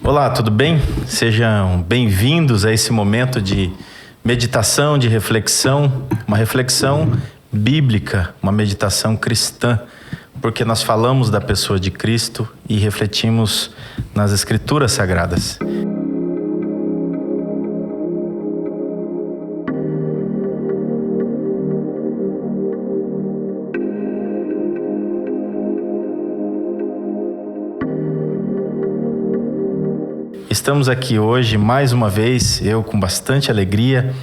Olá, tudo bem? Sejam bem-vindos a esse momento de meditação, de reflexão, uma reflexão bíblica, uma meditação cristã, porque nós falamos da pessoa de Cristo e refletimos nas Escrituras Sagradas. Estamos aqui hoje, mais uma vez, eu com bastante alegria,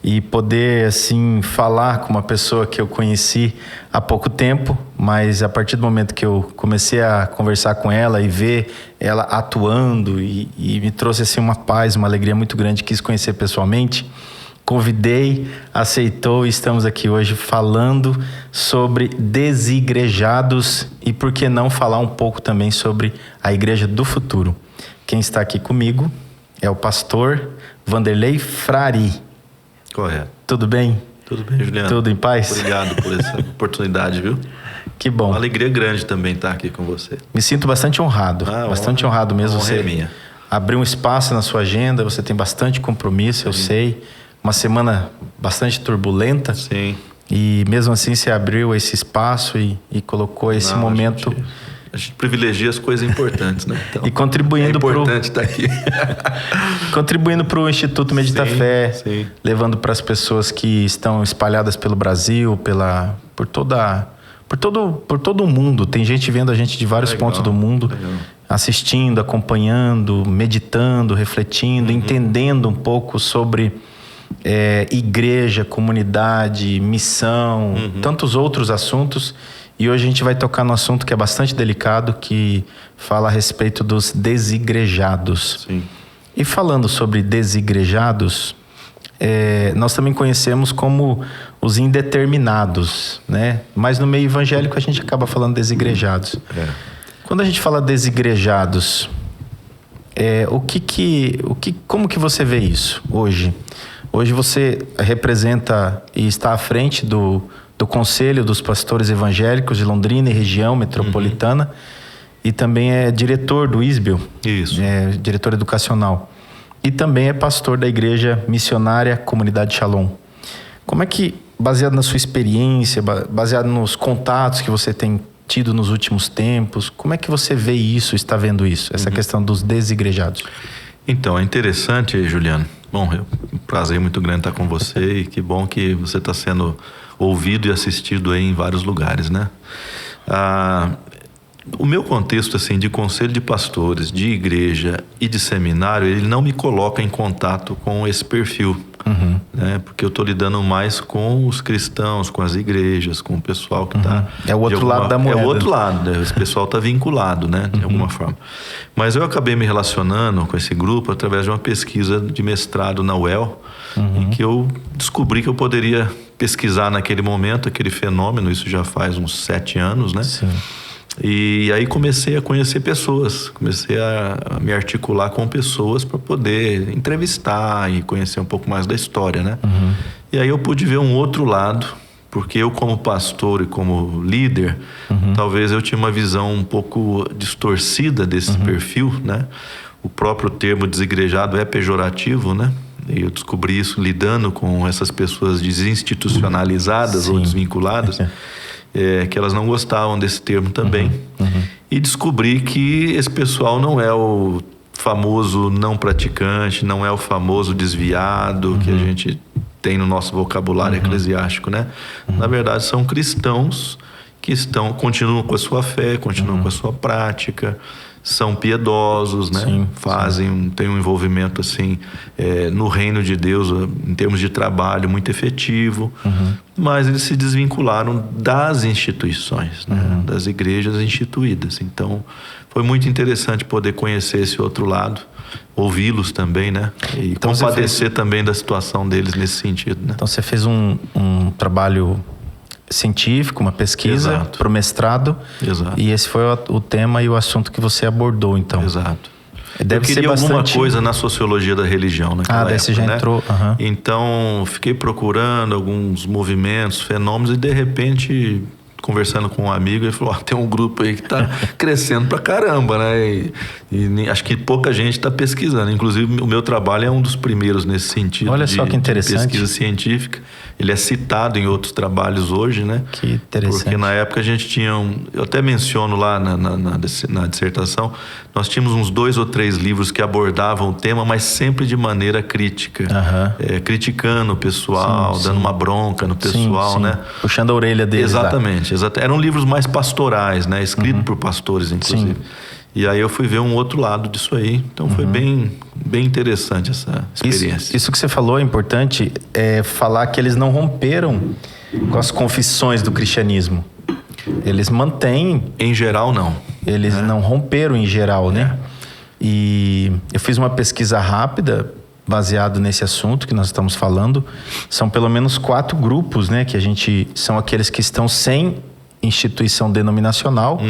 e poder, assim, falar com uma pessoa que eu conheci há pouco tempo, mas a partir do momento que eu comecei a conversar com ela e ver ela atuando e me trouxe, assim, uma paz, uma alegria muito grande, quis conhecer pessoalmente, convidei, aceitou e estamos aqui hoje falando sobre desigrejados e por que não falar um pouco também sobre a Igreja do Futuro. Quem está aqui comigo é o pastor Vanderlei Frari. Correto. Tudo bem? Tudo bem, Juliano. Tudo em paz? Obrigado por essa oportunidade, viu? Que bom. Uma alegria grande também estar aqui com você. Me sinto bastante honrado. Bastante honrado mesmo. Você abriu um espaço na sua agenda, você tem bastante compromisso, eu sei. Uma semana bastante turbulenta. Sim. E mesmo assim você abriu esse espaço e colocou esse momento... A gente privilegia as coisas importantes, né? Então, e contribuindo é importante estar aqui. Contribuindo para o Instituto Medita Fé, levando para as pessoas que estão espalhadas pelo Brasil, por todo o mundo. Tem gente vendo a gente de vários pontos do mundo, assistindo, acompanhando, meditando, refletindo, entendendo um pouco sobre igreja, comunidade, missão, tantos outros assuntos. E hoje a gente vai tocar num assunto que é bastante delicado, que fala a respeito dos desigrejados. Sim. E falando sobre desigrejados, nós também conhecemos como os indeterminados, né? Mas no meio evangélico a gente acaba falando desigrejados. Quando a gente fala desigrejados, como que você vê isso hoje? Hoje você representa e está à frente do Conselho dos Pastores Evangélicos de Londrina e região metropolitana, e também é diretor do ISBEL. Isso. Diretor educacional. E também é pastor da Igreja Missionária Comunidade Shalom. Como é que, baseado na sua experiência, baseado nos contatos que você tem tido nos últimos tempos, como é que você vê isso, está vendo isso, essa questão dos desigrejados? Então, é interessante, Juliano. Bom, é um prazer muito grande estar com você, e que bom que você está sendo ouvido e assistido aí em vários lugares, né? O meu contexto, assim, de conselho de pastores, de igreja e de seminário, ele não me coloca em contato com esse perfil, né? Porque eu estou lidando mais com os cristãos, com as igrejas, com o pessoal que está... É o outro lado da moeda. É o outro lado, né? Esse pessoal está vinculado, né? De alguma forma. Mas eu acabei me relacionando com esse grupo através de uma pesquisa de mestrado na UEL, em que eu descobri que eu poderia pesquisar naquele momento aquele fenômeno. Isso já faz uns 7 anos, né? Sim. E aí comecei a conhecer pessoas, comecei a me articular com pessoas para poder entrevistar e conhecer um pouco mais da história, né? E aí eu pude ver um outro lado, porque eu, como pastor e como líder, talvez eu tinha uma visão um pouco distorcida desse perfil, né? O próprio termo desigrejado é pejorativo, né? E eu descobri isso lidando com essas pessoas desinstitucionalizadas ou desvinculadas, que elas não gostavam desse termo também. E descobri que esse pessoal não é o famoso não praticante, não é o famoso desviado que a gente tem no nosso vocabulário eclesiástico, né? Na verdade, são cristãos que continuam com a sua fé, continuam com a sua prática, são piedosos, né? Têm um envolvimento, assim, no reino de Deus, em termos de trabalho, muito efetivo, mas eles se desvincularam das instituições, né? Das igrejas instituídas. Então, foi muito interessante poder conhecer esse outro lado, ouvi-los também, né? E então, compadecer também da situação deles nesse sentido, né? Então, você fez um trabalho científico, uma pesquisa para o mestrado. Exato. E esse foi o tema e o assunto que você abordou, então. Exato. Deve eu queria alguma coisa na sociologia da religião naquela época, você já entrou. Então, fiquei procurando alguns movimentos, fenômenos, e de repente conversando com um amigo, ele falou, tem um grupo aí que tá crescendo pra caramba, né? E E acho que pouca gente está pesquisando. Inclusive, o meu trabalho é um dos primeiros nesse sentido. Olha só que interessante. De pesquisa científica. Ele é citado em outros trabalhos hoje, né? Que interessante. Porque na época a gente tinha... eu até menciono lá na dissertação, nós tínhamos uns 2 ou 3 livros que abordavam o tema, mas sempre de maneira crítica. Criticando o pessoal, dando uma bronca no pessoal, né? Puxando a orelha deles. Exatamente. Eram livros mais pastorais, né? Escritos por pastores, inclusive. Sim. E aí eu fui ver um outro lado disso aí. Então foi bem interessante essa experiência. Isso que você falou é importante, falar que eles não romperam com as confissões do cristianismo. Eles mantêm... Em geral, não. Eles não romperam em geral, né? E eu fiz uma pesquisa rápida baseado nesse assunto que nós estamos falando. São pelo menos 4 grupos, né? Que são aqueles que estão sem instituição denominacional.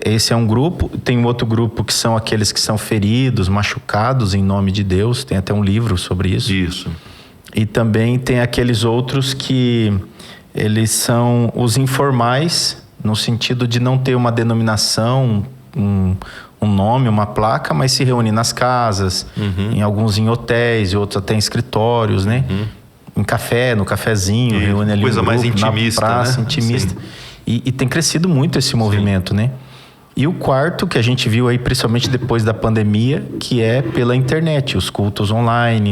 Esse é um grupo. Tem um outro grupo que são aqueles que são feridos, machucados em nome de Deus. Tem até um livro sobre isso. Isso. E também tem aqueles outros que eles são os informais, no sentido de não ter uma denominação, um nome, uma placa, mas se reúnem nas casas, em alguns em hotéis e outros até em escritórios, né? Em café, no cafezinho, reúne ali coisa um grupo, mais intimista, na praça, né? intimista. E tem crescido muito esse movimento, né? E o quarto, que a gente viu aí, principalmente depois da pandemia, que é pela internet, os cultos online,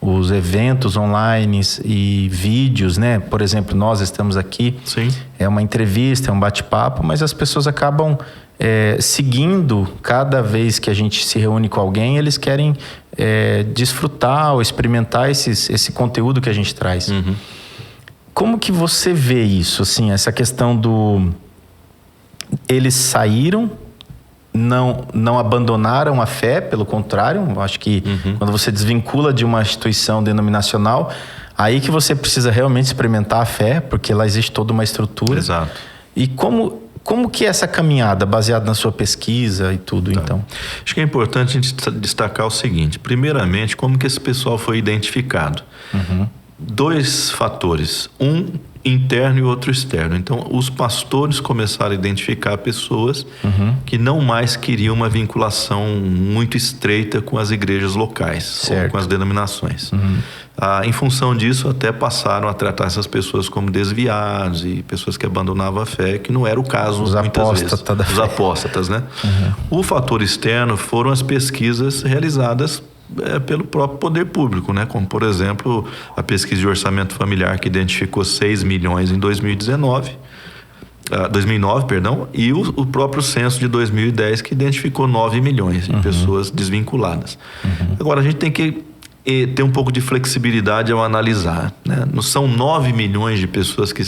os eventos online e vídeos, né? Por exemplo, nós estamos aqui, é uma entrevista, é um bate-papo, mas as pessoas acabam seguindo, cada vez que a gente se reúne com alguém, eles querem desfrutar ou experimentar esse conteúdo que a gente traz. Como que você vê isso, assim, essa questão eles saíram, não abandonaram a fé, pelo contrário, eu acho que quando você desvincula de uma instituição denominacional, aí que você precisa realmente experimentar a fé, porque lá existe toda uma estrutura. Exato. E como que é essa caminhada, baseada na sua pesquisa e tudo, então? Acho que é importante a gente destacar o seguinte. Primeiramente, como que esse pessoal foi identificado? 2 fatores. Um interno e outro externo. Então, os pastores começaram a identificar pessoas que não mais queriam uma vinculação muito estreita com as igrejas locais, ou com as denominações. Em função disso, até passaram a tratar essas pessoas como desviados e pessoas que abandonavam a fé, que não era o caso muitas vezes. Os apóstatas, né? O fator externo foram as pesquisas realizadas pelo próprio poder público, né? Como, por exemplo, a pesquisa de orçamento familiar, que identificou 6 milhões em 2009, e o próprio censo de 2010, que identificou 9 milhões de pessoas desvinculadas. Agora, a gente tem que ter um pouco de flexibilidade ao analisar, né? Não são 9 milhões de pessoas que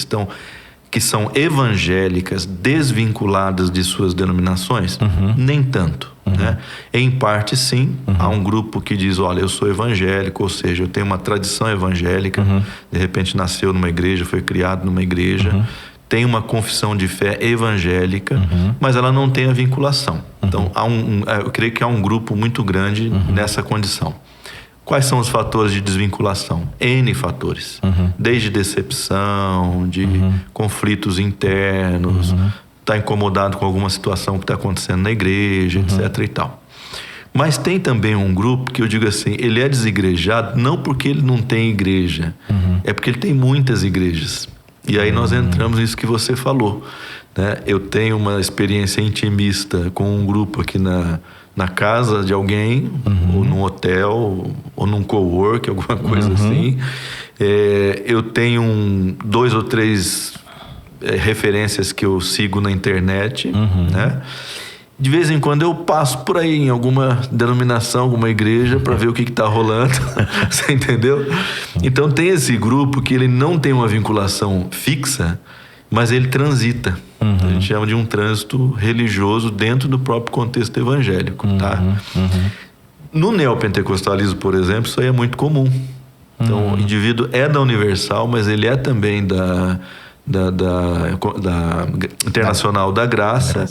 são evangélicas, desvinculadas de suas denominações? Nem tanto. Né? Em parte, sim. Há um grupo que diz, olha, eu sou evangélico, ou seja, eu tenho uma tradição evangélica, de repente nasceu numa igreja, foi criado numa igreja, tem uma confissão de fé evangélica, mas ela não tem a vinculação. Então, eu creio que há um grupo muito grande nessa condição. Quais são os fatores de desvinculação? N fatores. Desde decepção, de conflitos internos, está incomodado com alguma situação que está acontecendo na igreja, etc. e tal. Mas tem também um grupo que eu digo assim, ele é desigrejado não porque ele não tem igreja, é porque ele tem muitas igrejas. E aí nós entramos nisso que você falou, né? Eu tenho uma experiência intimista com um grupo aqui na casa de alguém, ou num hotel, ou num cowork, alguma coisa assim. Eu tenho 2 ou 3 referências que eu sigo na internet, né? De vez em quando eu passo por aí em alguma denominação, alguma igreja, para ver o que está rolando. Você entendeu? Então tem esse grupo que ele não tem uma vinculação fixa, mas ele transita. A gente chama de um trânsito religioso dentro do próprio contexto evangélico, tá? No neopentecostalismo, por exemplo, isso aí é muito comum. Então, o indivíduo é da Universal, mas ele é também da Internacional da Graça,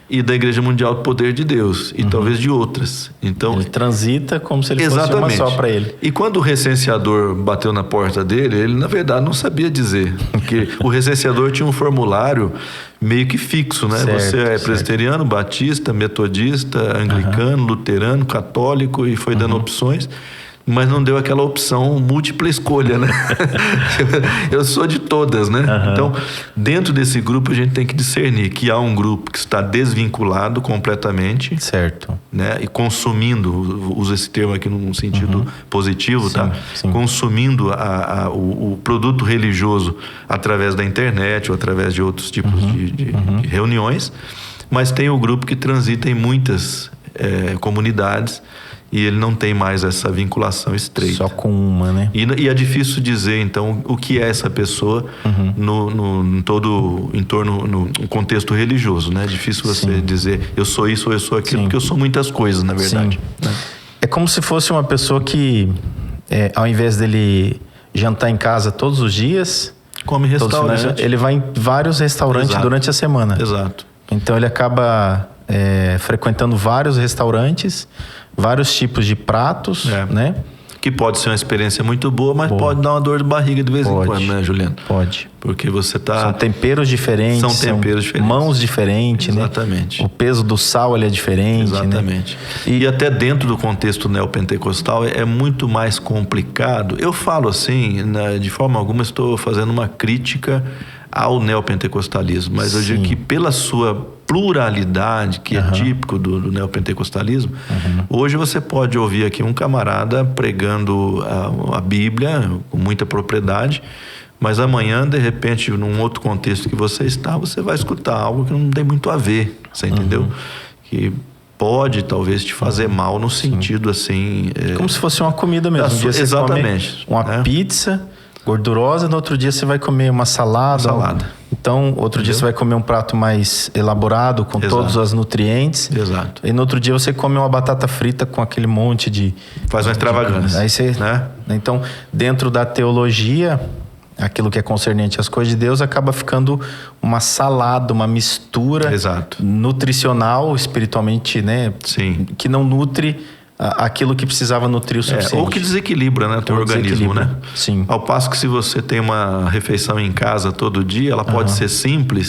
e da Igreja Mundial do Poder de Deus, e talvez de outras. Então, ele transita como se ele exatamente. fosse uma só para ele. E quando o recenseador bateu na porta dele, ele na verdade não sabia dizer, porque o recenseador tinha um formulário meio que fixo, né? Certo, você é presbiteriano, batista, metodista, anglicano, luterano, católico, e foi dando opções. Mas não deu aquela opção múltipla escolha, né? Eu sou de todas, né? Então, dentro desse grupo, a gente tem que discernir que há um grupo que está desvinculado completamente. Certo. Né? E consumindo, uso esse termo aqui num sentido positivo, Sim, tá? sim. Consumindo o produto religioso através da internet ou através de outros tipos de reuniões. Mas tem o grupo que transita em muitas comunidades, e ele não tem mais essa vinculação estreita. Só com uma, né? E é difícil dizer, então, o que é essa pessoa no todo entorno, no contexto religioso, né? É difícil você dizer, eu sou isso ou eu sou aquilo, porque eu sou muitas coisas, na verdade. Né? É como se fosse uma pessoa que, ao invés dele jantar em casa todos os dias... Come restaurante. Ele vai em vários restaurantes durante a semana. Exato. Então ele acaba frequentando vários restaurantes, vários tipos de pratos, né? Que pode ser uma experiência muito boa, mas pode dar uma dor de barriga de vez em quando, né, Juliano? Pode. Porque você tá... São temperos diferentes. São mãos diferentes, exatamente, né? O peso do sal, ele é diferente, exatamente. Né? E até dentro do contexto neopentecostal é muito mais complicado. Eu falo assim, de forma alguma estou fazendo uma crítica ao neopentecostalismo, mas eu digo que pela sua pluralidade, que é típico do neopentecostalismo, hoje você pode ouvir aqui um camarada pregando a Bíblia com muita propriedade, mas amanhã, de repente, num outro contexto que você está, você vai escutar algo que não tem muito a ver, você entendeu? Que pode, talvez, te fazer mal no sentido, assim... Como se fosse uma comida mesmo. Um dia você exatamente. come uma pizza gordurosa, no outro dia você vai comer uma salada. Então, outro dia você vai comer um prato mais elaborado, com todos os nutrientes. Exato. E no outro dia você come uma batata frita com aquele monte de... Faz uma extravagância. Aí você... Né? Então, dentro da teologia, aquilo que é concernente às coisas de Deus acaba ficando uma salada, uma mistura nutricional, espiritualmente, né? Sim. Que não nutre aquilo que precisava nutrir o suficiente. Ou que desequilibra, né, o teu organismo, né? Sim. Ao passo que se você tem uma refeição em casa todo dia, ela pode ser simples,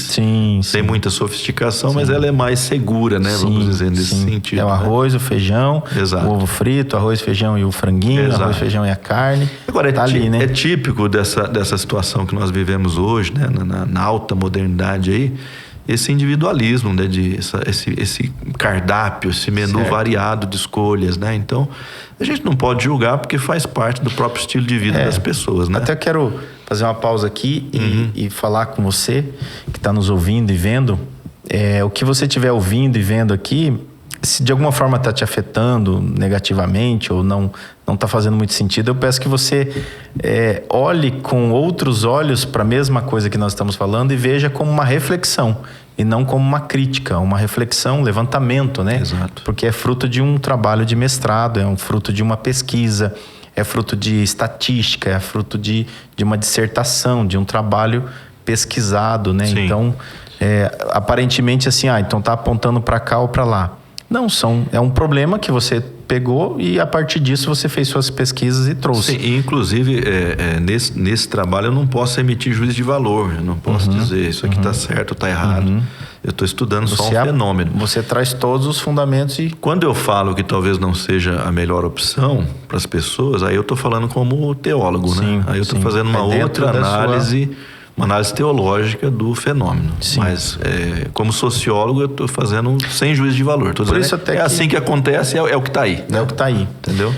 sem muita sofisticação, mas ela é mais segura, né? Vamos dizer, nesse sentido. É o arroz, o feijão, o ovo frito, arroz, feijão e o franguinho, arroz, feijão e a carne. Agora, ali, né? É típico dessa situação que nós vivemos hoje, né? Na alta modernidade aí, esse individualismo, né, esse cardápio, esse menu variado de escolhas, né? Então, a gente não pode julgar porque faz parte do próprio estilo de vida das pessoas, né? Até quero fazer uma pausa aqui e falar com você que está nos ouvindo e vendo. O que você estiver ouvindo e vendo aqui, se de alguma forma está te afetando negativamente ou não está fazendo muito sentido, eu peço que você olhe com outros olhos para a mesma coisa que nós estamos falando e veja como uma reflexão e não como uma crítica, uma reflexão, um levantamento, né? Exato. Porque é fruto de um trabalho de mestrado, é um fruto de uma pesquisa, é fruto de estatística, é fruto de uma dissertação, de um trabalho pesquisado, né? Sim. Então, aparentemente assim, então tá apontando para cá ou para lá. Não, é um problema que você pegou e a partir disso você fez suas pesquisas e trouxe. Sim, e inclusive nesse trabalho eu não posso emitir juízo de valor, eu não posso dizer isso aqui está certo ou está errado. Eu estou estudando só um fenômeno. Você traz todos os fundamentos e... Quando eu falo que talvez não seja a melhor opção para as pessoas, aí eu estou falando como teólogo, né? Aí eu estou fazendo uma outra análise... Uma análise teológica do fenômeno. Sim. Mas, como sociólogo, eu estou fazendo sem juízo de valor. Tô dizendo, isso até assim que acontece, é o que está aí. É o que está aí. Entendeu?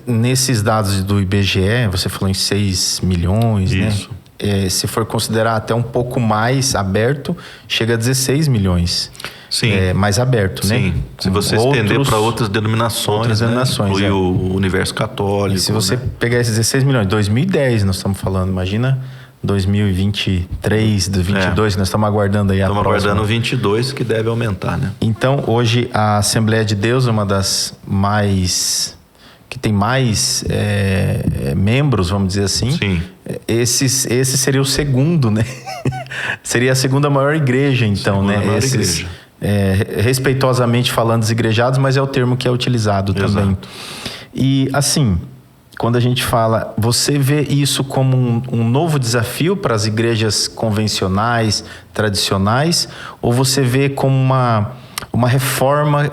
Nesses dados do IBGE, você falou em 6 milhões, isso, né? Se for considerar até um pouco mais aberto, chega a 16 milhões. Sim. Mais aberto, né? Sim. Se você estender para outras denominações, né? Inclui o universo católico. E se você pegar esses 16 milhões, 2010 nós estamos falando, imagina... 2023, 2022, que nós estamos aguardando aí a próxima. Estamos aguardando 22, que deve aumentar, né? Então, hoje, a Assembleia de Deus é uma das que tem mais membros, vamos dizer assim. Sim. Esse seria o segundo, né? Seria a segunda maior igreja, então, segunda né? Maior igreja. respeitosamente falando, desigrejados, mas é o termo que é utilizado também. Exato. E assim, quando a gente fala, você vê isso como um novo desafio para as igrejas convencionais, tradicionais, ou você vê como uma reforma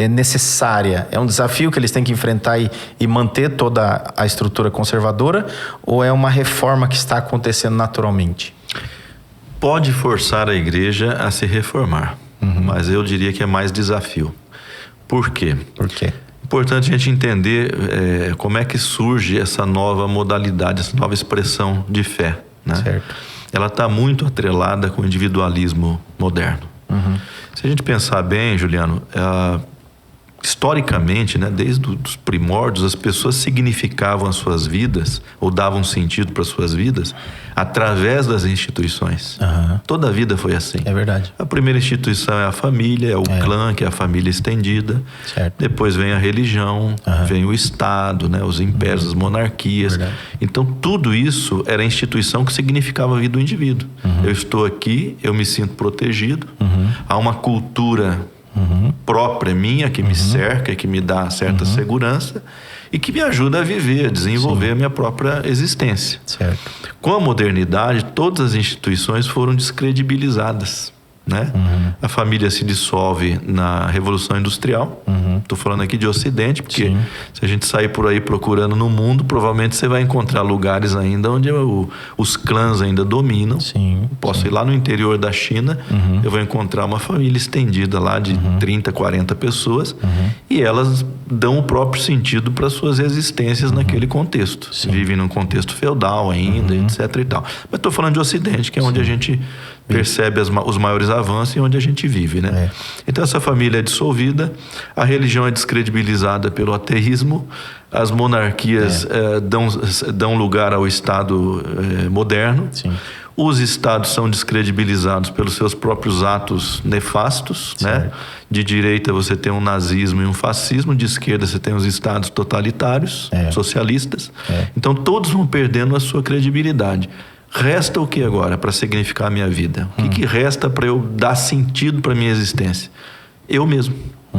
necessária? É um desafio que eles têm que enfrentar e manter toda a estrutura conservadora, ou é uma reforma que está acontecendo naturalmente? Pode forçar a igreja a se reformar, mas eu diria que é mais desafio. Por quê? Por quê? Importante a gente entender como é que surge essa nova modalidade, essa nova expressão de fé, né? Certo. Ela está muito atrelada com o individualismo moderno. Se a gente pensar bem, Juliano, historicamente, né, desde os primórdios, as pessoas significavam as suas vidas, ou davam sentido para as suas vidas, através das instituições. Toda a vida foi assim. É verdade. A primeira instituição é a família, é o clã, que é a família estendida. Certo. Depois vem a religião, vem o Estado, né, os impérios, as monarquias. Verdade. Então, tudo isso era a instituição que significava a vida do indivíduo. Eu estou aqui, eu me sinto protegido. Há uma cultura própria minha, que me cerca, que me dá certa segurança e que me ajuda a viver, a desenvolver a minha própria existência. Certo. Com a modernidade, todas as instituições foram descredibilizadas, né? A família se dissolve na Revolução Industrial. Estou falando aqui de Ocidente, porque se a gente sair por aí procurando no mundo, provavelmente você vai encontrar lugares ainda onde os clãs ainda dominam. Posso ir lá no interior da China, eu vou encontrar uma família estendida lá de 30, 40 pessoas, e elas dão o próprio sentido para suas existências naquele contexto. Vivem num contexto feudal ainda, etc e tal. Mas estou falando de Ocidente, que é onde a gente percebe os maiores avanços e onde a gente vive, né? Então essa família é dissolvida, a religião é descredibilizada pelo ateísmo, as monarquias dão lugar ao Estado moderno. Os estados são descredibilizados pelos seus próprios atos nefastos, né? De direita você tem um nazismo e um fascismo, de esquerda você tem os estados totalitários, socialistas. Então todos vão perdendo a sua credibilidade. Resta o que agora para significar a minha vida? O que resta para eu dar sentido para a minha existência? Eu mesmo.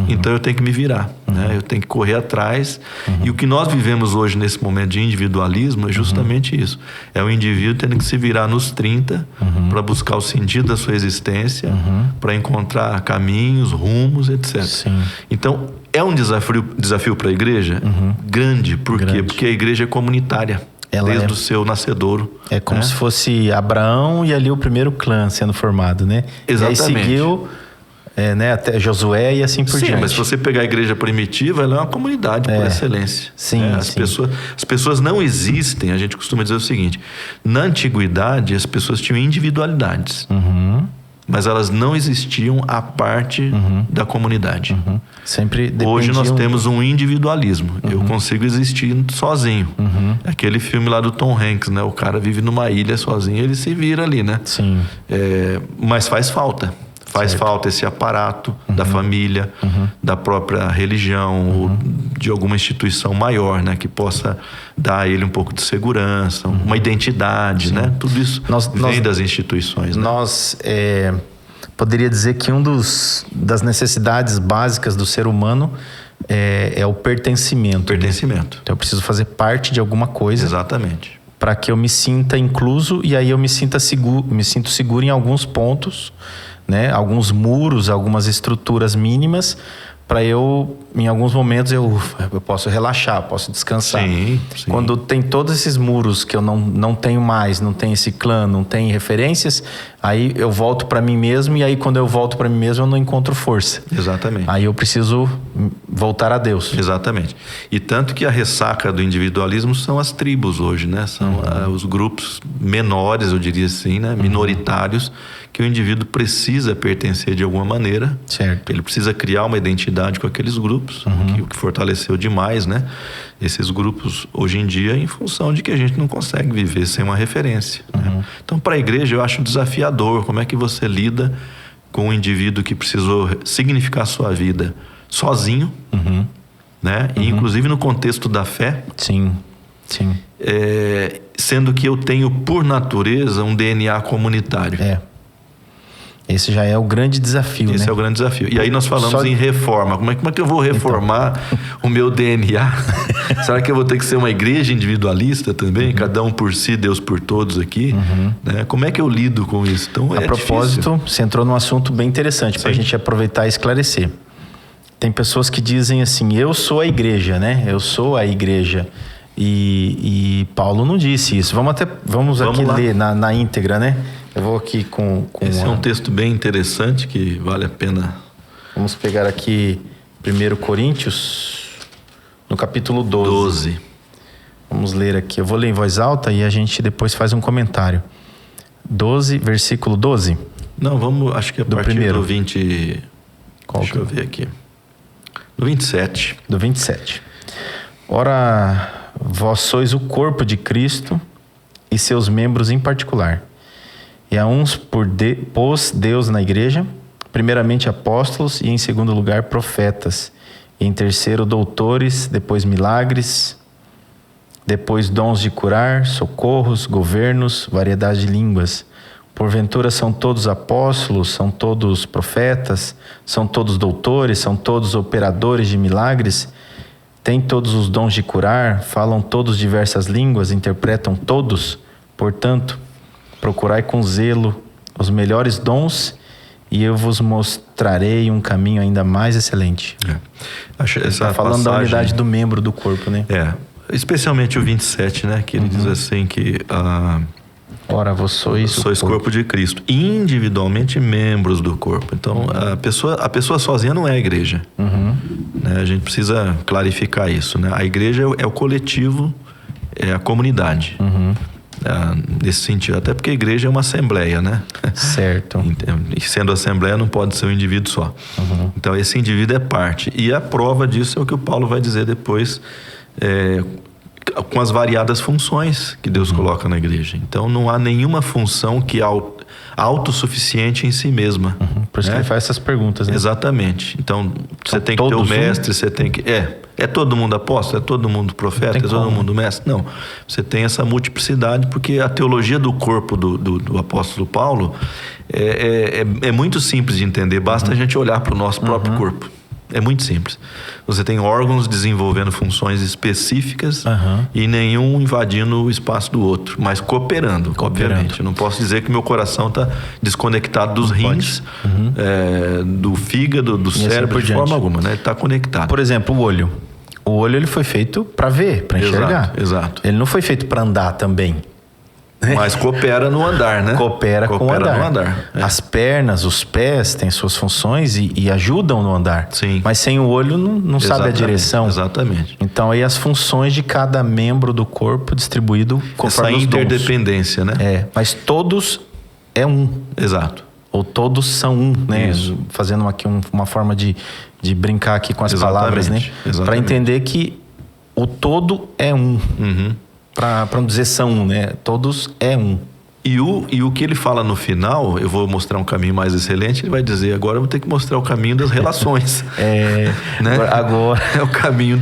Então eu tenho que me virar, né? Eu tenho que correr atrás. E o que nós vivemos hoje nesse momento de individualismo é justamente isso. É o indivíduo tendo que se virar nos 30 para buscar o sentido da sua existência, para encontrar caminhos, rumos, etc. Então é um desafio para a igreja grande. Por quê? Porque a igreja é comunitária. Desde o seu nascedouro. É como se fosse Abraão e ali o primeiro clã sendo formado, né? Exatamente. E aí seguiu até Josué e assim por diante. Mas se você pegar a igreja primitiva, ela é uma comunidade por excelência. As pessoas não existem, a gente costuma dizer o seguinte: na antiguidade as pessoas tinham individualidades. Mas elas não existiam à parte da comunidade. Sempre hoje nós temos um individualismo. Eu consigo existir sozinho. Aquele filme lá do Tom Hanks, né? O cara vive numa ilha sozinho, ele se vira ali, né? Mas faz falta. Faz falta esse aparato da família, da própria religião, ou de alguma instituição maior, né? Que possa dar a ele um pouco de segurança, uma identidade, né? Tudo isso vem das instituições. Né? Poderia dizer que das necessidades básicas do ser humano é o pertencimento. Pertencimento. Né? Então eu preciso fazer parte de alguma coisa. Exatamente. Para que eu me sinta incluso e aí eu me sinto seguro em alguns pontos, né? Alguns muros, algumas estruturas mínimas, para eu, em alguns momentos, eu posso relaxar, posso descansar. Quando tem todos esses muros que eu não tenho mais, não tenho esse clã, não tenho referências, aí eu volto para mim mesmo, e aí quando eu volto para mim mesmo eu não encontro força. Exatamente. Aí eu preciso voltar a Deus. Exatamente. E tanto que a ressaca do individualismo são as tribos hoje, né? São os grupos menores, eu diria assim, né? Minoritários, que o indivíduo precisa pertencer de alguma maneira. Ele precisa criar uma identidade com aqueles grupos, o que fortaleceu demais, né? Esses grupos hoje em dia, em função de que a gente não consegue viver sem uma referência. Né? Então, para a igreja, eu acho desafiador. Como é que você lida com um indivíduo que precisou significar a sua vida sozinho, né? E inclusive no contexto da fé. Sendo que eu tenho, por natureza, um DNA comunitário. Esse já é o grande desafio, Esse né? é o grande desafio. E aí nós falamos em reforma. Como é que eu vou reformar o meu DNA? Será que eu vou ter que ser uma igreja individualista também? Cada um por si, Deus por todos aqui? Né? Como é que eu lido com isso? Então, A propósito, você entrou num assunto bem interessante para a gente aproveitar e esclarecer. Tem pessoas que dizem assim, eu sou a igreja, né? Eu sou a igreja. E Paulo não disse isso. Vamos aqui lá. ler na íntegra, né? Eu vou aqui com Esse é um texto bem interessante que vale a pena. Vamos pegar aqui 1 Coríntios, no capítulo 12. Vamos ler aqui. Eu vou ler em voz alta e a gente depois faz um comentário. 12, versículo 12. Não, vamos, acho que a partir do 20... Deixa eu ver aqui. Do 27. Do 27. Ora, vós sois o corpo de Cristo e seus membros em particular. E a uns pôs Deus na igreja, primeiramente apóstolos e em segundo lugar profetas, e em terceiro doutores, depois milagres, depois dons de curar, socorros, governos, variedade de línguas. Porventura são todos apóstolos, são todos profetas, são todos doutores, são todos operadores de milagres, têm todos os dons de curar, falam todos diversas línguas, interpretam todos. Portanto, procurai com zelo os melhores dons e eu vos mostrarei um caminho ainda mais excelente. Está falando da unidade do membro do corpo, né? Especialmente o 27, né? Que ele diz assim que... Ora, vós sois corpo de Cristo, individualmente membros do corpo. Então, a pessoa sozinha não é a igreja. Né? A gente precisa clarificar isso, né? A igreja é o coletivo, é a comunidade. Nesse sentido, até porque a igreja é uma assembleia, né? Certo. E sendo assembleia não pode ser um indivíduo só. Então esse indivíduo é parte. E a prova disso é o que o Paulo vai dizer depois, com as variadas funções que Deus coloca na igreja. Então não há nenhuma função que é autossuficiente em si mesma. Por isso que ele faz essas perguntas, né? Exatamente. Então você tem que ter o mestre, você tem que... É todo mundo apóstolo? É todo mundo profeta? É todo mundo mestre? Não. Você tem essa multiplicidade porque a teologia do corpo do apóstolo Paulo é muito simples de entender. Basta a gente olhar para o nosso próprio corpo. É muito simples. Você tem órgãos desenvolvendo funções específicas e nenhum invadindo o espaço do outro, mas cooperando. Obviamente. Eu não posso dizer que meu coração está desconectado dos rins, do fígado, do cérebro, de forma alguma, né? Ele está conectado. Por exemplo, o olho. O olho ele foi feito para ver, para enxergar. Exato. Ele não foi feito para andar também. Mas coopera no andar, né? Coopera com o andar. No andar. As pernas, os pés têm suas funções e ajudam no andar. Sim. Mas sem o olho não sabe a direção. Exatamente. Então aí as funções de cada membro do corpo distribuído conforme os dons. Essa interdependência, né? Mas todos é um. Exato. Ou todos são um, né? Isso. Fazendo aqui uma forma de brincar aqui com as palavras, né? Para entender que o todo é um. Para não dizer são um, né? Todos é um. E o que ele fala no final, eu vou mostrar um caminho mais excelente, ele vai dizer, agora eu vou ter que mostrar o caminho das relações. Né? Agora é o caminho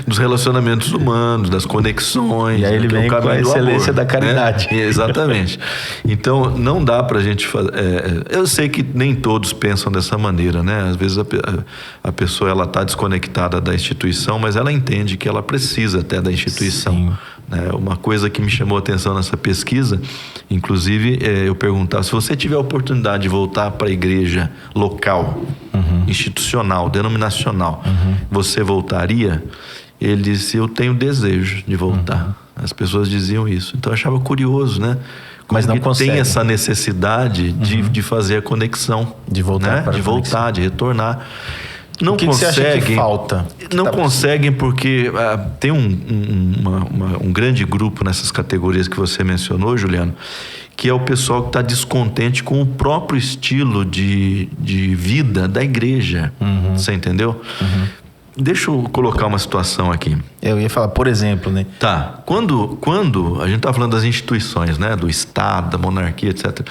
dos relacionamentos humanos, das conexões. E aí ele vem com a excelência da caridade. Né? Exatamente. Então, não dá pra gente fazer... eu sei que nem todos pensam dessa maneira, né? Às vezes a pessoa, ela tá desconectada da instituição, mas ela entende que ela precisa até da instituição. Sim. Uma coisa que me chamou a atenção nessa pesquisa, inclusive, eu perguntava, se você tiver a oportunidade de voltar para a igreja local, institucional, denominacional, você voltaria? Ele disse, eu tenho desejo de voltar. As pessoas diziam isso. Então eu achava curioso, né? Mas não consegue. Tem essa necessidade de fazer a conexão. De voltar, né? De voltar, de retornar. Não que conseguem. Você acha que falta? Não conseguem porque tem um grande grupo nessas categorias que você mencionou, Juliano, que é o pessoal que está descontente com o próprio estilo de vida da igreja. Você entendeu? Deixa eu colocar uma situação aqui. Eu ia falar, por exemplo, né? Tá. Quando a gente está falando das instituições, né? Do Estado, da monarquia, etc.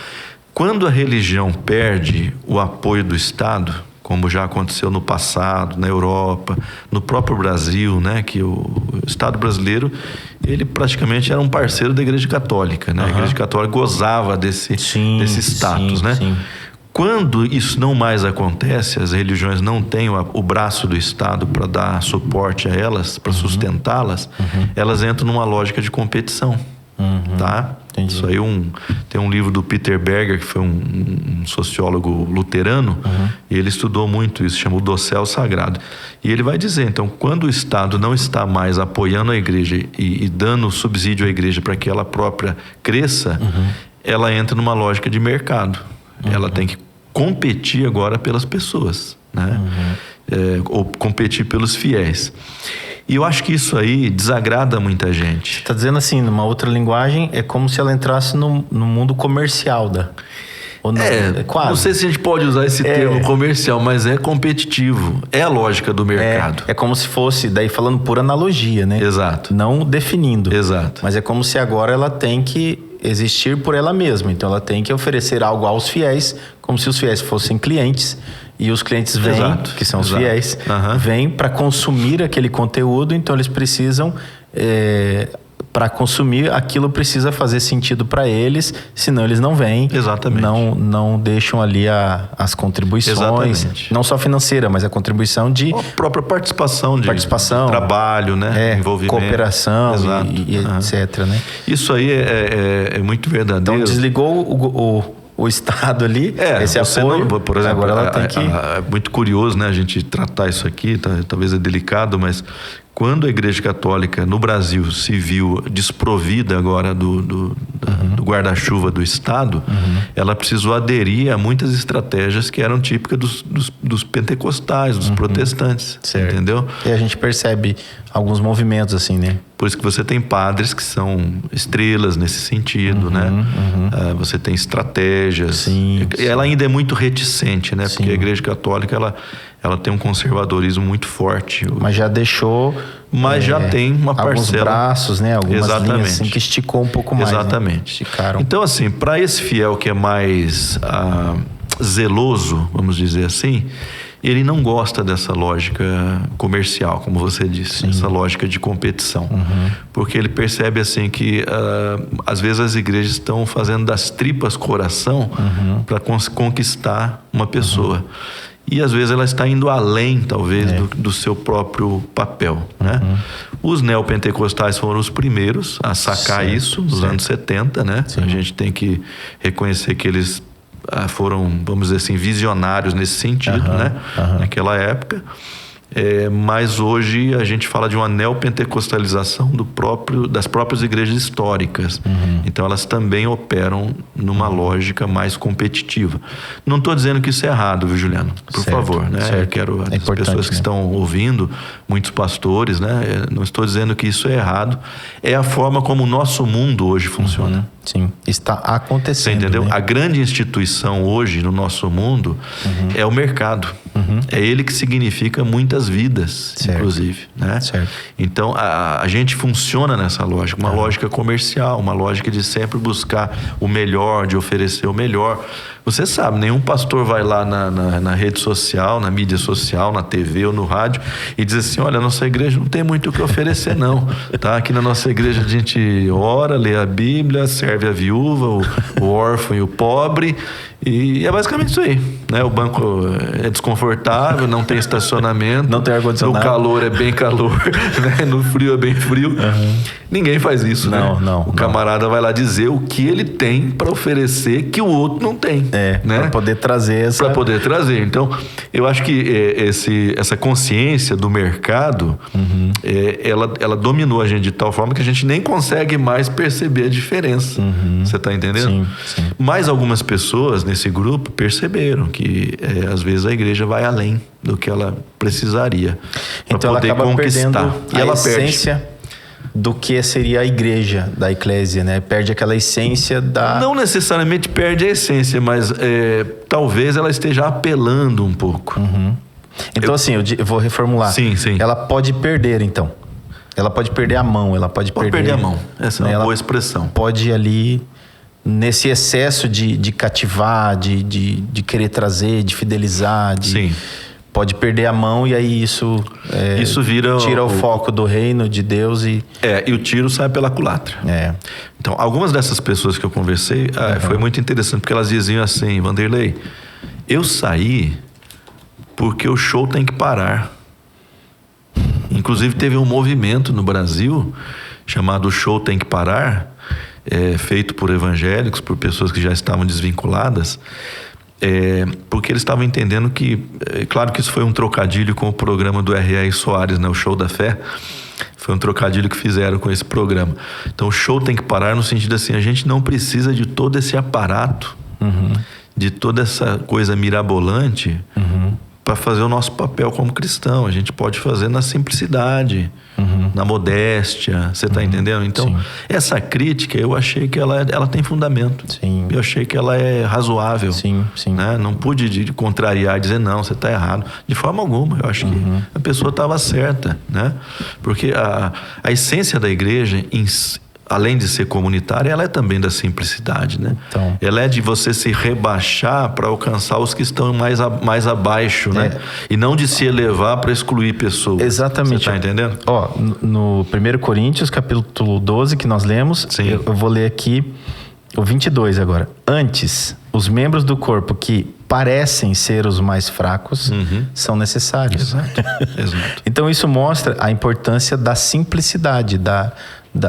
Quando a religião perde o apoio do Estado, como já aconteceu no passado, na Europa, no próprio Brasil, né? Que o Estado brasileiro, ele praticamente era um parceiro da Igreja Católica, né? A Igreja Católica gozava desse status, né? Sim. Quando isso não mais acontece, as religiões não têm o braço do Estado para dar suporte a elas, para sustentá-las, elas entram numa lógica de competição. Tá? Entendi. Isso aí tem um livro do Peter Berger, que foi um sociólogo luterano, e ele estudou muito isso, chama o Dossel Sagrado. E ele vai dizer, então, quando o Estado não está mais apoiando a igreja e dando subsídio à igreja para que ela própria cresça, ela entra numa lógica de mercado. Ela tem que competir agora pelas pessoas, né? Ou competir pelos fiéis. E eu acho que isso aí desagrada muita gente. Está dizendo assim, numa outra linguagem, é como se ela entrasse no mundo comercial ou não? Quase. Não sei se a gente pode usar esse termo comercial, mas é competitivo. É a lógica do mercado. É como se fosse, daí falando por analogia, né? Exato. Não definindo. Exato. Mas é como se agora ela tem que existir por ela mesma. Então ela tem que oferecer algo aos fiéis, como se os fiéis fossem clientes. E os clientes vêm, que são os fiéis, vêm para consumir aquele conteúdo, então eles precisam, para consumir aquilo precisa fazer sentido para eles, senão eles não vêm. Exatamente. Não deixam ali as contribuições, exatamente, não só financeira, mas a contribuição de... A própria participação, de trabalho, né? Envolvimento. Cooperação e etc. Né? Isso aí é muito verdadeiro. Então desligou o Estado ali, esse apoio, por exemplo, agora ela tem que... É muito curioso, né, a gente tratar isso aqui, talvez é delicado, mas quando a Igreja Católica no Brasil se viu desprovida agora do guarda-chuva do Estado, ela precisou aderir a muitas estratégias que eram típicas dos pentecostais, dos protestantes, certo. Entendeu? E a gente percebe alguns movimentos assim, né? Por isso que você tem padres que são estrelas nesse sentido, né? Você tem estratégias. Sim. Ela ainda é muito reticente, né? Sim. Porque a Igreja Católica, ela tem um conservadorismo muito forte. Mas já deixou... Mas já tem uma parcela... Alguns braços, né? Algumas linhas assim, que esticou um pouco mais. Exatamente. Né? Esticaram. Então, assim, para esse fiel que é mais zeloso, vamos dizer assim, ele não gosta dessa lógica comercial, como você disse, essa lógica de competição. Porque ele percebe assim que às vezes as igrejas estão fazendo das tripas coração para conquistar uma pessoa. E às vezes ela está indo além, talvez, do seu próprio papel, né? Os neopentecostais foram os primeiros a sacar isso nos anos 70, né? A gente tem que reconhecer que eles foram, vamos dizer assim, visionários nesse sentido, né? Naquela época. Mas hoje a gente fala de uma neopentecostalização das próprias igrejas históricas. Então elas também operam numa lógica mais competitiva. Não estou dizendo que isso é errado, viu, Juliano? Por favor, né? Eu quero as pessoas que estão ouvindo, muitos pastores, né? Não estou dizendo que isso é errado. É a forma como o nosso mundo hoje funciona. Sim, está acontecendo. Você entendeu? Né? A grande instituição hoje no nosso mundo é o mercado. É ele que significa muitas vidas, inclusive, né? Certo. Então a gente funciona nessa lógica, uma lógica comercial, uma lógica de sempre buscar o melhor, de oferecer o melhor. Você sabe, nenhum pastor vai lá na rede social, na mídia social, na TV ou no rádio e diz assim: olha, a nossa igreja não tem muito o que oferecer não, tá? Aqui na nossa igreja a gente ora, lê a Bíblia, serve a viúva, o órfão e o pobre, e é basicamente isso aí, né? O banco é desconfortável, não tem estacionamento, não tem ar-condicionado, no calor é bem calor, né? No frio é bem frio. Ninguém faz isso, né? O camarada vai lá dizer o que ele tem para oferecer que o outro não tem. Né? Para poder trazer Para poder trazer. Então, eu acho que essa consciência do mercado, ela dominou a gente de tal forma que a gente nem consegue mais perceber a diferença. Você está entendendo? Sim. Mas algumas pessoas nesse grupo perceberam que às vezes a igreja vai além do que ela precisaria para então poder ela acaba conquistar. E ela essência do que seria a igreja da eclésia, né? Perde aquela essência da... Não necessariamente perde a essência, mas talvez ela esteja apelando um pouco. Então assim, eu vou reformular. Sim. Ela pode perder, então. Ela pode perder a mão, ela pode perder a mão. Essa é uma boa expressão. Pode ir ali nesse excesso de cativar, de querer trazer, de fidelizar, Sim. Pode perder a mão e aí isso tira o foco do reino de Deus e o tiro sai pela culatra. Então, algumas dessas pessoas que eu conversei foi muito interessante, porque elas diziam assim: Vanderlei, Eu saí porque o show tem que parar. Inclusive teve um movimento no Brasil chamado O Show Tem Que Parar, feito por evangélicos, por pessoas que já estavam desvinculadas, porque eles estavam entendendo que, claro que isso foi um trocadilho com o programa do R.R. Soares, né, o Show da Fé. Foi um trocadilho que fizeram com esse programa. Então o show tem que parar no sentido assim, a gente não precisa de todo esse aparato, de toda essa coisa mirabolante para fazer o nosso papel como cristão. A gente pode fazer na simplicidade, na modéstia, você está entendendo? Então, sim, essa crítica, eu achei que ela tem fundamento. Sim. Eu achei que ela é razoável. Sim, sim. Né? Não pude contrariar e dizer, não, você está errado. De forma alguma, eu acho que a pessoa estava certa, né? Porque a essência da igreja, além de ser comunitária, ela é também da simplicidade, né? Então, ela é de você se rebaixar para alcançar os que estão mais abaixo, né? E não de se elevar para excluir pessoas. Exatamente. Você está entendendo? Ó, no 1 Coríntios, capítulo 12, que nós lemos, eu vou ler aqui o 22 agora. Antes, os membros do corpo que parecem ser os mais fracos são necessários. Exato. Então isso mostra a importância da simplicidade,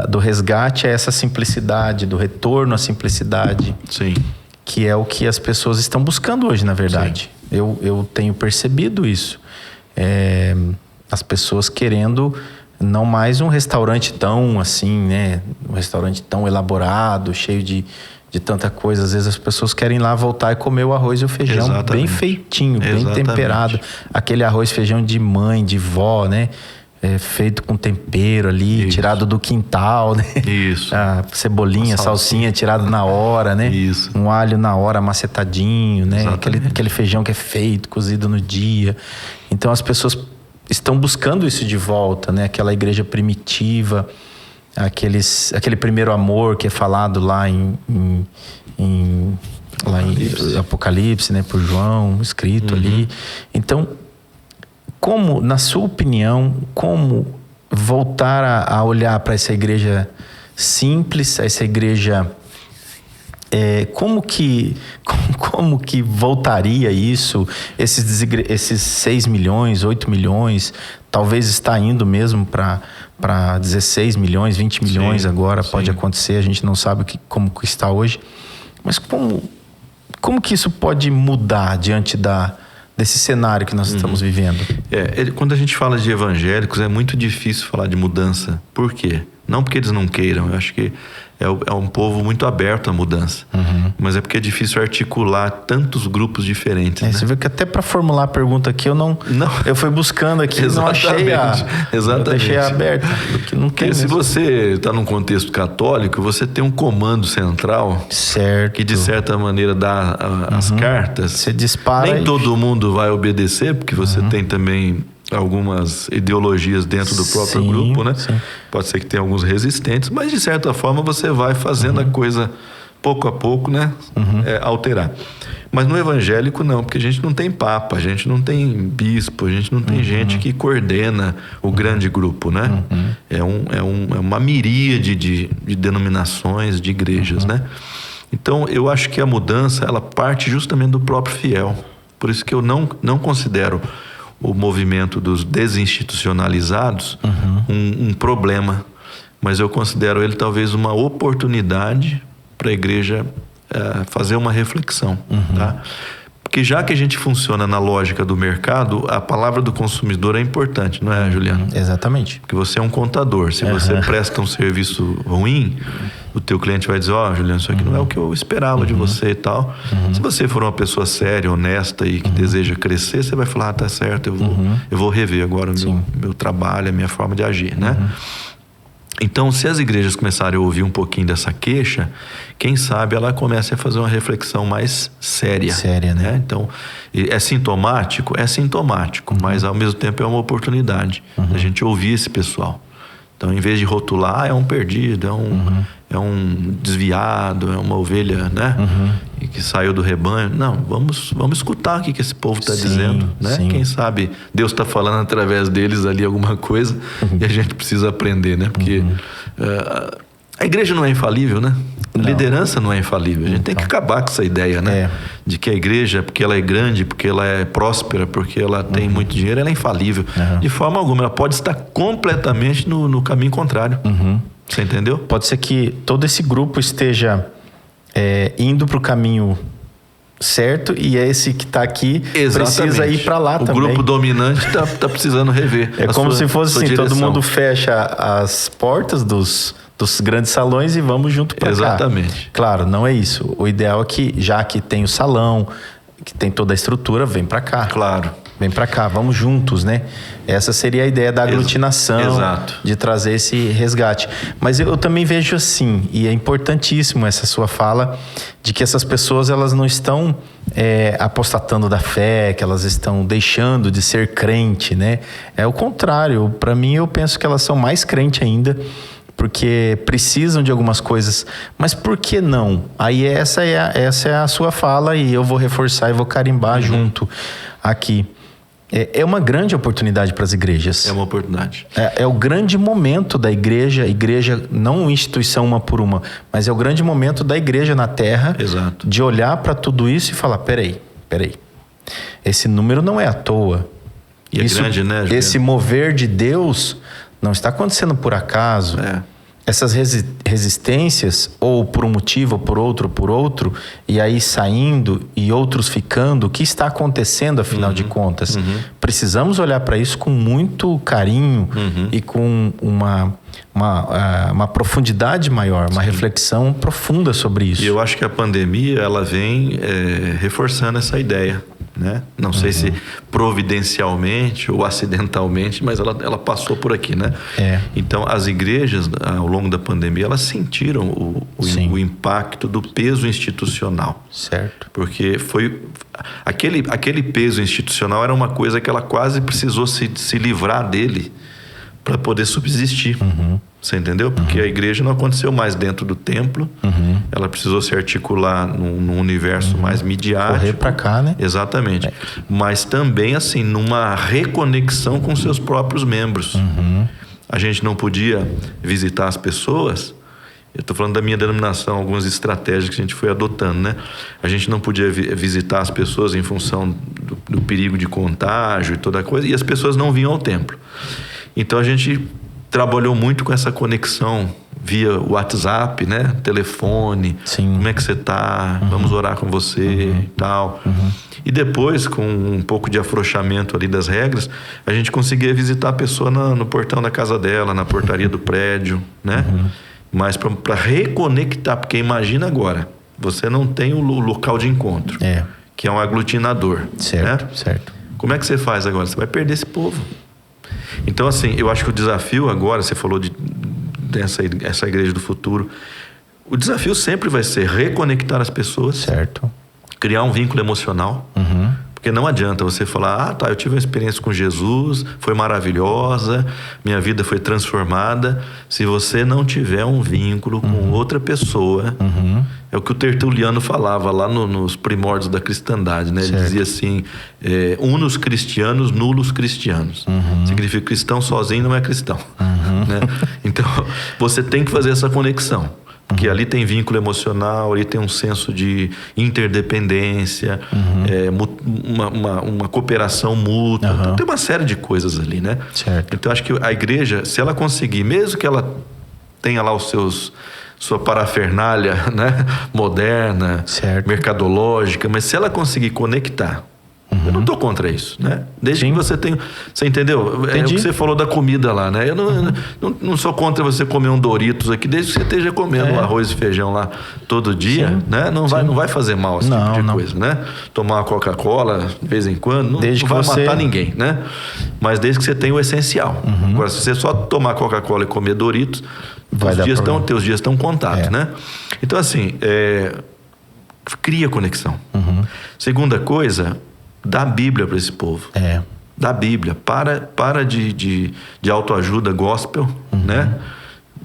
do resgate a essa simplicidade, do retorno à simplicidade. Sim. Que é o que as pessoas estão buscando hoje, na verdade. Eu tenho percebido isso. As pessoas querendo não mais um restaurante tão assim, né? Um restaurante tão elaborado, cheio de tanta coisa. Às vezes as pessoas querem ir lá voltar e comer o arroz e o feijão. Exatamente. Bem feitinho, bem temperado. Aquele arroz e feijão de mãe, de vó, né? Feito com tempero ali, tirado do quintal, né? Isso. A cebolinha, salsinha tirado na hora, né? Isso. Um alho na hora, macetadinho, né? Aquele feijão que é feito, cozido no dia. Então as pessoas estão buscando isso de volta, né? Aquela igreja primitiva, aquele primeiro amor que é falado lá em Apocalipse, né? Por João, escrito ali. Então, como, na sua opinião, como voltar a olhar para essa igreja simples, essa igreja... Como que voltaria isso? Esses 6 milhões, 8 milhões, talvez está indo mesmo para 16 milhões, 20 milhões agora, pode acontecer, a gente não sabe como que está hoje. Mas como que isso pode mudar diante desse cenário que nós estamos vivendo? Quando a gente fala de evangélicos, é muito difícil falar de mudança. Por quê? Não porque eles não queiram, eu acho que é um povo muito aberto à mudança. Mas é porque é difícil articular tantos grupos diferentes. Né? Você vê que até para formular a pergunta aqui, eu fui buscando aqui, não achei Exatamente. Eu deixei aberto. Porque não tem se você está num contexto católico, você tem um comando central, certo, que de certa maneira dá as cartas. Você dispara. Nem todo mundo vai obedecer, porque você tem também algumas ideologias dentro do próprio grupo, né? Sim. Pode ser que tenha alguns resistentes, mas de certa forma você vai fazendo a coisa pouco a pouco, né? Alterar. Mas no evangélico não, porque a gente não tem papa, a gente não tem bispo, a gente não tem gente que coordena o grande grupo, né? É uma miríade de denominações, de igrejas, né? Então eu acho que a mudança, ela parte justamente do próprio fiel. Por isso que eu não considero o movimento dos desinstitucionalizados um problema, mas eu considero ele talvez uma oportunidade para a igreja fazer uma reflexão, tá? Porque já que a gente funciona na lógica do mercado, a palavra do consumidor é importante, não é, Juliano? Exatamente. Porque você é um contador. Se você presta um serviço ruim, o teu cliente vai dizer, Juliano, isso aqui não é o que eu esperava de você e tal. Se você for uma pessoa séria, honesta e que deseja crescer, você vai falar, tá certo, eu vou rever agora o meu trabalho, a minha forma de agir, né? Então, se as igrejas começarem a ouvir um pouquinho dessa queixa, quem sabe ela comece a fazer uma reflexão mais séria. Séria, né? Então, é sintomático? É sintomático, mas ao mesmo tempo é uma oportunidade da gente ouvir esse pessoal. Então, em vez de rotular, é um perdido, é um desviado, é uma ovelha, né? Que saiu do rebanho. Não, vamos escutar o que esse povo está dizendo, né? Quem sabe Deus está falando através deles ali alguma coisa e a gente precisa aprender, né? Porque a igreja não é infalível, né? Liderança não é infalível. A gente tem que acabar com essa ideia, né? De que a igreja, porque ela é grande, porque ela é próspera, porque ela tem muito dinheiro, ela é infalível. De forma alguma. Ela pode estar completamente no caminho contrário. Você entendeu? Pode ser que todo esse grupo esteja indo para o caminho certo e esse que está aqui precisa ir para lá também. O grupo dominante tá precisando rever. É como se fosse assim, todo mundo fecha as portas dos grandes salões e vamos junto para cá. Exatamente. Claro, não é isso. O ideal é que, já que tem o salão, que tem toda a estrutura, vem para cá. Claro. Vem para cá, vamos juntos, né? Essa seria a ideia da aglutinação, Exato. De trazer esse resgate. Mas eu também vejo assim, e é importantíssimo essa sua fala, de que essas pessoas elas não estão apostatando da fé, que elas estão deixando de ser crente, né? É o contrário. Para mim, eu penso que elas são mais crente ainda, porque precisam de algumas coisas. Mas por que não? Aí essa é a sua fala e eu vou reforçar e vou carimbar junto aqui. É uma grande oportunidade para as igrejas. É uma oportunidade. É o grande momento da igreja, não instituição uma por uma, mas é o grande momento da igreja na terra. Exato. De olhar para tudo isso e falar, peraí. Esse número não é à toa. E é grande, né, Juliano? Esse mover de Deus não está acontecendo por acaso. Essas resistências, ou por um motivo, ou por outro, e aí saindo e outros ficando, o que está acontecendo, afinal de contas? Precisamos olhar para isso com muito carinho e com uma profundidade maior, uma reflexão profunda sobre isso. E eu acho que a pandemia, ela vem reforçando essa ideia, né? Não sei se providencialmente ou acidentalmente, mas ela passou por aqui, né? Então, as igrejas, ao longo da pandemia, elas sentiram o impacto do peso institucional. Certo. Porque foi... Aquele peso institucional era uma coisa que ela quase precisou se livrar dele para poder subsistir. Você entendeu? Porque a igreja não aconteceu mais dentro do templo. Ela precisou se articular num universo mais midiático. Correr para cá, né? Exatamente. Mas também, assim, numa reconexão com seus próprios membros. A gente não podia visitar as pessoas. Eu estou falando da minha denominação, algumas estratégias que a gente foi adotando, né? A gente não podia visitar as pessoas em função do perigo de contágio e toda a coisa. E as pessoas não vinham ao templo. Então, a gente trabalhou muito com essa conexão via WhatsApp, né? Telefone. Como é que você está? Vamos orar com você e tal. E depois, com um pouco de afrouxamento ali das regras, a gente conseguia visitar a pessoa no portão da casa dela, na portaria do prédio, né? Mas para reconectar, porque imagina agora, você não tem o local de encontro, que é um aglutinador. Certo, né? Certo. Como é que você faz agora? Você vai perder esse povo. Então, assim, eu acho que o desafio agora, você falou dessa igreja do futuro, o desafio sempre vai ser reconectar as pessoas. Certo. Criar um vínculo emocional. Porque não adianta você falar, eu tive uma experiência com Jesus, foi maravilhosa, minha vida foi transformada. Se você não tiver um vínculo com outra pessoa, é o que o Tertuliano falava lá nos primórdios da cristandade, né? Ele dizia assim, unus cristianos, nulos cristianos. Significa que cristão sozinho não é cristão. Né? Então, você tem que fazer essa conexão. Porque ali tem vínculo emocional, ali tem um senso de interdependência, uma cooperação mútua. Então, tem uma série de coisas ali, né? Certo. Então, acho que a igreja, se ela conseguir, mesmo que ela tenha lá sua parafernália, né? Moderna, mercadológica, mas se ela conseguir conectar, eu não estou contra isso, né? Desde que você tenha... Você entendeu? É o que você falou da comida lá, né? Eu não sou contra você comer um Doritos aqui, desde que você esteja comendo arroz e feijão lá todo dia, né? Não vai fazer mal esse tipo de coisa, né? Tomar uma Coca-Cola de vez em quando, não vai matar ninguém, né? Mas desde que você tenha o essencial. Agora, se você só tomar Coca-Cola e comer Doritos, teus dias estão contados, né? Então, assim, cria conexão. Segunda coisa... Dá a Bíblia para esse povo. Dá a Bíblia. Para de autoajuda gospel, né?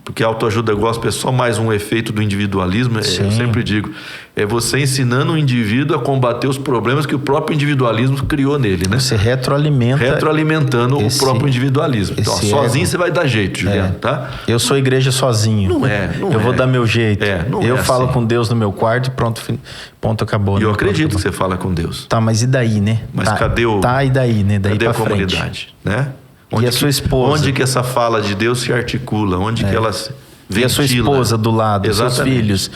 Porque a autoajuda gospel é só mais um efeito do individualismo. Eu sempre digo, é você ensinando o indivíduo a combater os problemas que o próprio individualismo criou nele, né? Você retroalimentando o próprio individualismo. Então, sozinho você vai dar jeito, Juliano, tá? Eu sou igreja sozinho. Eu vou dar meu jeito. Eu falo com Deus no meu quarto e ponto, acabou. E eu acredito que você fala com Deus. Tá, mas e daí, né? Mas cadê o... Tá, e daí, né? Daí cadê a frente. comunidade, né? E a sua esposa? Onde que essa fala de Deus se articula? Onde que ela se ventila? E a sua esposa do lado, seus filhos,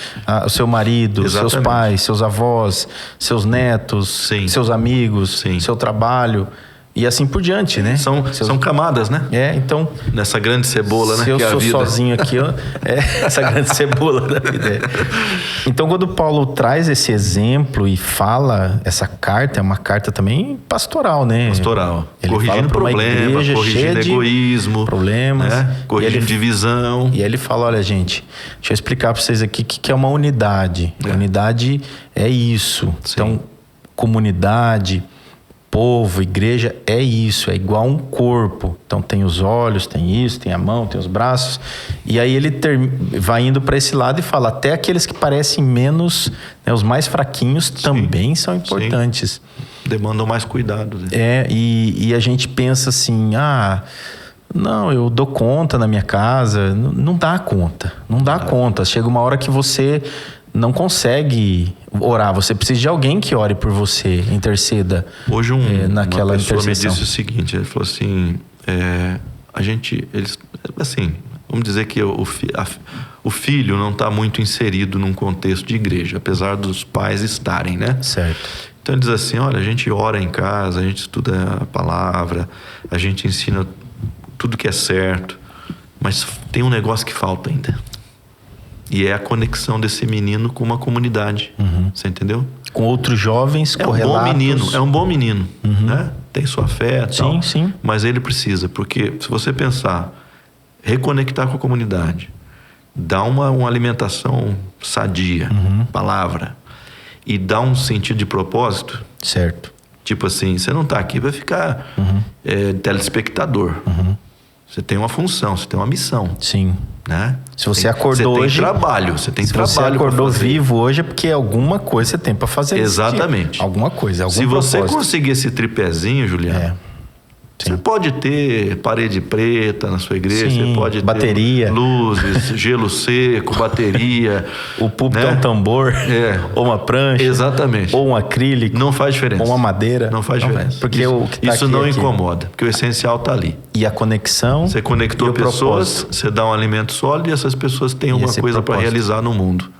o seu marido, seus pais, seus avós, seus netos, seus amigos, seu trabalho... E assim por diante, né? São camadas, né? Então... Nessa grande cebola, né? Se eu que é a sou vida. sozinho aqui, essa grande cebola da vida. Então, quando Paulo traz esse exemplo e fala, essa carta é uma carta também pastoral, né? Pastoral. Ele corrigindo problemas, corrigindo egoísmo. Problemas. Né? Corrigindo divisão. E aí ele fala, olha, gente, deixa eu explicar para vocês aqui o que é uma unidade. Unidade é isso. Sim. Então, comunidade... Povo, igreja, é isso, é igual um corpo. Então tem os olhos, tem isso, tem a mão, tem os braços. E aí ele vai indo para esse lado e fala, até aqueles que parecem menos, né, os mais fraquinhos também são importantes. Demandam mais cuidado. Né? E a gente pensa assim, não, eu dou conta na minha casa. Não dá conta, não dá conta. Chega uma hora que você... não consegue orar, você precisa de alguém que ore por você, interceda. Hoje naquela uma pessoa intercessão. me disse o seguinte, ele falou assim, assim, vamos dizer que o filho não está muito inserido num contexto de igreja, apesar dos pais estarem, né? Certo. Então ele diz assim, olha, a gente ora em casa, a gente estuda a palavra, a gente ensina tudo que é certo, mas tem um negócio que falta ainda. E é a conexão desse menino com uma comunidade. Você entendeu? Com outros jovens correlatos. É um bom menino. Né? Tem sua fé e tal. Sim. Mas ele precisa. Porque se você pensar, reconectar com a comunidade, dar uma alimentação sadia, palavra, e dar um sentido de propósito. Certo. Tipo assim, você não está aqui para ficar telespectador. Você tem uma função, você tem uma missão. Sim. Né? Se você acordou hoje... Você tem trabalho. Se você acordou vivo hoje é porque alguma coisa você tem para fazer. Exatamente. Alguma coisa, algum Se você propósito. conseguir esse tripézinho, Juliano... Você pode ter parede preta na sua igreja, você pode ter bateria, luzes, gelo seco, bateria. O púlpito é um tambor, ou uma prancha. Exatamente. Ou um acrílico. Não faz diferença. Ou uma madeira. Não faz diferença. Porque isso não incomoda, porque o essencial está ali. E a conexão. Você conectou pessoas, você dá um alimento sólido e essas pessoas têm uma coisa para realizar no mundo.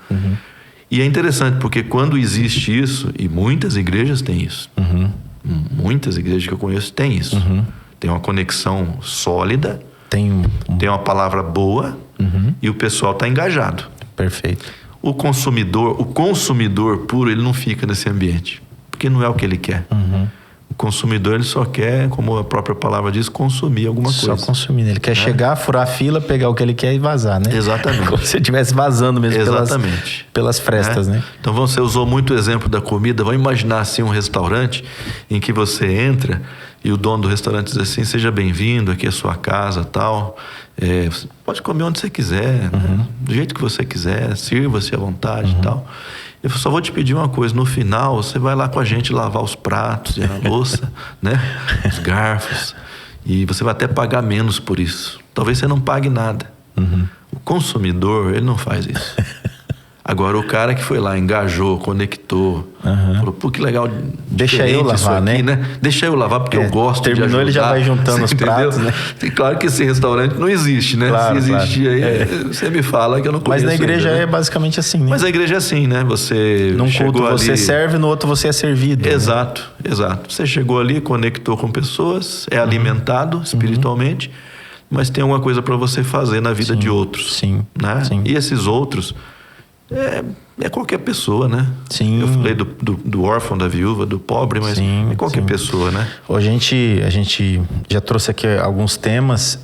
E é interessante, porque quando existe isso, e muitas igrejas têm isso. Muitas igrejas que eu conheço têm isso. Tem uma conexão sólida, tem uma palavra boa e o pessoal está engajado. Perfeito. O consumidor puro, ele não fica nesse ambiente, porque não é o que ele quer. O consumidor, ele só quer, como a própria palavra diz, consumir alguma coisa. Só consumir. Ele quer chegar, furar a fila, pegar o que ele quer e vazar, né? Exatamente. Como se estivesse vazando mesmo pelas frestas, né? Então, você usou muito o exemplo da comida. Vamos imaginar, assim, um restaurante em que você entra e o dono do restaurante diz assim, seja bem-vindo, aqui é a sua casa, tal. Você pode comer onde você quiser, né? Do jeito que você quiser, sirva-se à vontade e tal. Eu só vou te pedir uma coisa, no final você vai lá com a gente lavar os pratos e a louça, né? Os garfos. E você vai até pagar menos por isso. Talvez você não pague nada. O consumidor, ele não faz isso. Agora, o cara que foi lá, engajou, conectou, falou, pô, que legal. Deixa eu lavar, aqui, né? Deixa eu lavar, porque eu gosto de ajudar. Terminou, ele já vai juntando os pratos, né? E claro que esse restaurante não existe, né? Claro, se existir aí, você me fala que eu não conheço. Mas na igreja ainda, né? É basicamente assim, né? Mas a igreja é assim, né? Você num chegou culto ali... você serve, no outro você é servido. Exato. Você chegou ali, conectou com pessoas, é alimentado espiritualmente, mas tem alguma coisa para você fazer na vida de outros. Né? E esses outros... É qualquer pessoa, né? Eu falei do órfão, da viúva, do pobre, mas é qualquer pessoa, né? A gente já trouxe aqui alguns temas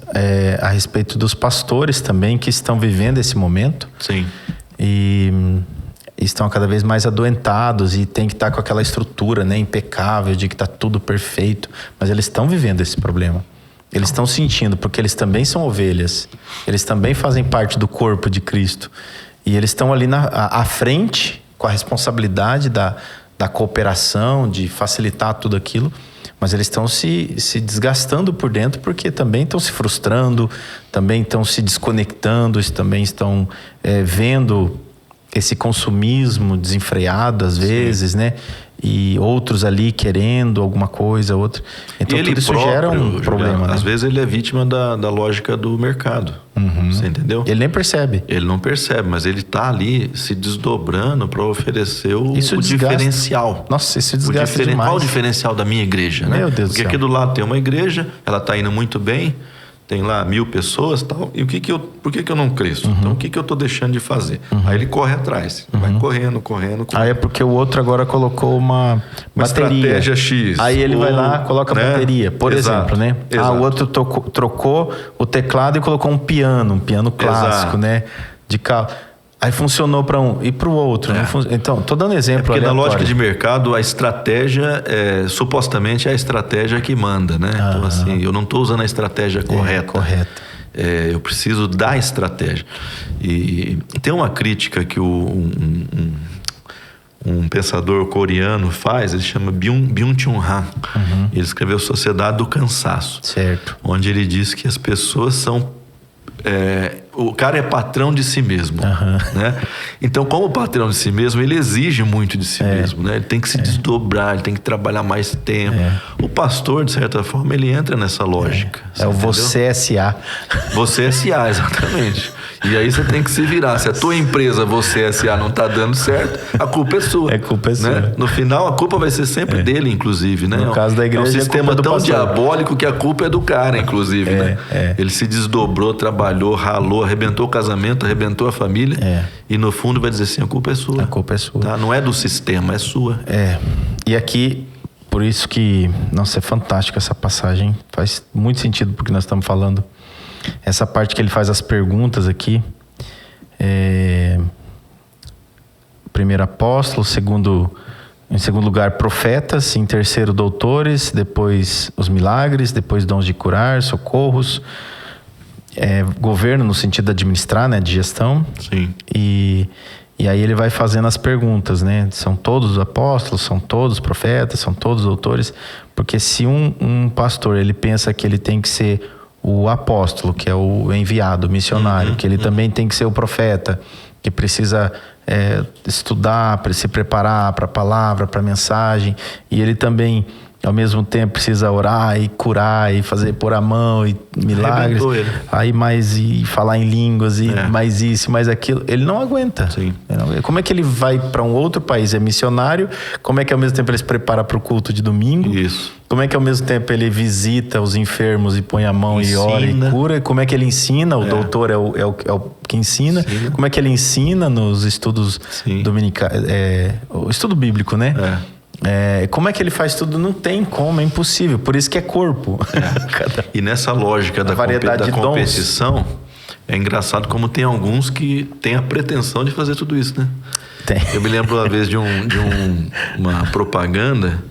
a respeito dos pastores também que estão vivendo esse momento. E estão cada vez mais adoentados e tem que estar com aquela estrutura, né, impecável de que está tudo perfeito. Mas eles estão vivendo esse problema. Eles estão sentindo, porque eles também são ovelhas. Eles também fazem parte do corpo de Cristo. E eles estão ali à frente, com a responsabilidade da cooperação, de facilitar tudo aquilo. Mas eles estão se desgastando por dentro, porque também estão se frustrando, também estão se desconectando, também estão vendo esse consumismo desenfreado às vezes, né? E outros ali querendo alguma coisa, outra. Então tudo isso gera um problema, né? Às vezes ele é vítima da lógica do mercado. Você entendeu? Ele nem percebe. Ele não percebe, mas ele tá ali se desdobrando para oferecer o diferencial. Nossa, isso desgasta demais. Qual o diferencial da minha igreja, né? Meu Deus do céu. Porque aqui do lado tem uma igreja, ela tá indo muito bem, tem lá 1000 pessoas e tal. E por que eu não cresço? Então, o que eu tô deixando de fazer? Aí ele corre atrás. Vai correndo. Aí é porque o outro agora colocou uma bateria. Estratégia X. Aí ele vai lá, coloca a bateria, por exemplo, né? Exato. O outro trocou o teclado e colocou um piano clássico, né? De carro. Aí funcionou para um e para o outro. Então, tô dando exemplo. Porque aleatório. na lógica de mercado, a estratégia supostamente é a estratégia que manda, né? Então, assim, eu não estou usando a estratégia correta. Correto. Eu preciso da estratégia. E tem uma crítica que um pensador coreano faz, ele chama Byung-Chul Han. Ele escreveu Sociedade do Cansaço. Certo. Onde ele diz que as pessoas são... o cara é patrão de si mesmo, né? Então, como patrão de si mesmo, ele exige muito de si mesmo, né? Ele tem que se desdobrar, ele tem que trabalhar mais tempo. O pastor, de certa forma, ele entra nessa lógica. O você S.A. Você S.A., exatamente. E aí você tem que se virar. Se a tua empresa, você S.A., não tá dando certo, a culpa é sua. A culpa é sua. Né? No final, a culpa vai ser sempre dele, inclusive, né? No caso da igreja, é um sistema tão pastor. Diabólico que a culpa é do cara, inclusive, né? Ele se desdobrou, trabalhou, ralou, arrebentou o casamento, arrebentou a família. E no fundo vai dizer assim, a culpa é sua. A culpa é sua. Tá? Não é do sistema, é sua. E aqui, por isso que... Nossa, é fantástico essa passagem. Faz muito sentido porque nós estamos falando. Essa parte que ele faz as perguntas aqui. Primeiro apóstolo, em segundo lugar profetas, em terceiro doutores, depois os milagres, depois dons de curar, socorros, governo no sentido de administrar, né, de gestão. Sim. E aí ele vai fazendo as perguntas, né? São todos apóstolos, são todos profetas, são todos doutores? Porque se um pastor ele pensa que ele tem que ser o apóstolo, que é o enviado, o missionário, que ele também tem que ser o profeta, que precisa estudar, se preparar para a palavra, para a mensagem, e ele também, ao mesmo tempo, precisa orar e curar e pôr a mão e milagres, aí e falar em línguas e mais isso, mais aquilo, ele não aguenta. Sim. Como é que ele vai para um outro país, é missionário? Como é que ao mesmo tempo ele se prepara para o culto de domingo? Isso. Como é que ao mesmo tempo ele visita os enfermos e põe a mão e ora e cura? Como é que ele ensina? O doutor é o que ensina. Como é que ele ensina nos estudos dominicais? O estudo bíblico, né? Como é que ele faz tudo? Não tem como, é impossível. Por isso que é corpo. E nessa lógica da competição, é engraçado como tem alguns que têm a pretensão de fazer tudo isso, né? Tem. Eu me lembro uma vez de uma propaganda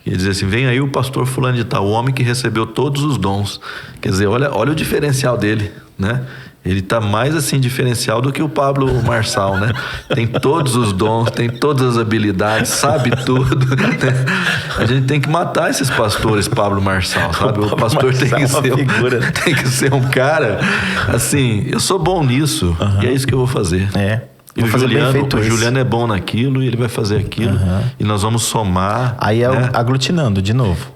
que dizia assim, vem aí o pastor fulano de tal, o homem que recebeu todos os dons. Quer dizer, olha o diferencial dele, né? Ele tá mais assim diferencial do que o Pablo Marçal, né? Tem todos os dons, tem todas as habilidades, sabe tudo. Né? A gente tem que matar esses pastores, Pablo Marçal, sabe? O pastor tem que ser um cara assim, eu sou bom nisso, e é isso que eu vou fazer. E o Juliano é bom naquilo e ele vai fazer aquilo. E nós vamos somar. Aí aglutinando de novo.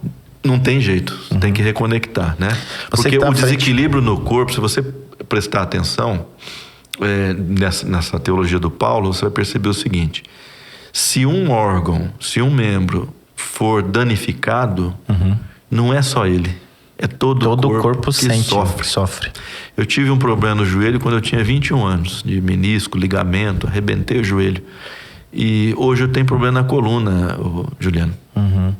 Não tem jeito. Tem que reconectar, né? Porque o desequilíbrio no corpo, se você prestar atenção nessa teologia do Paulo, você vai perceber o seguinte. Se um órgão, se um membro for danificado, não é só ele. É todo o corpo que sofre. Eu tive um problema no joelho quando eu tinha 21 anos, de menisco, ligamento, arrebentei o joelho. E hoje eu tenho problema na coluna, Juliano,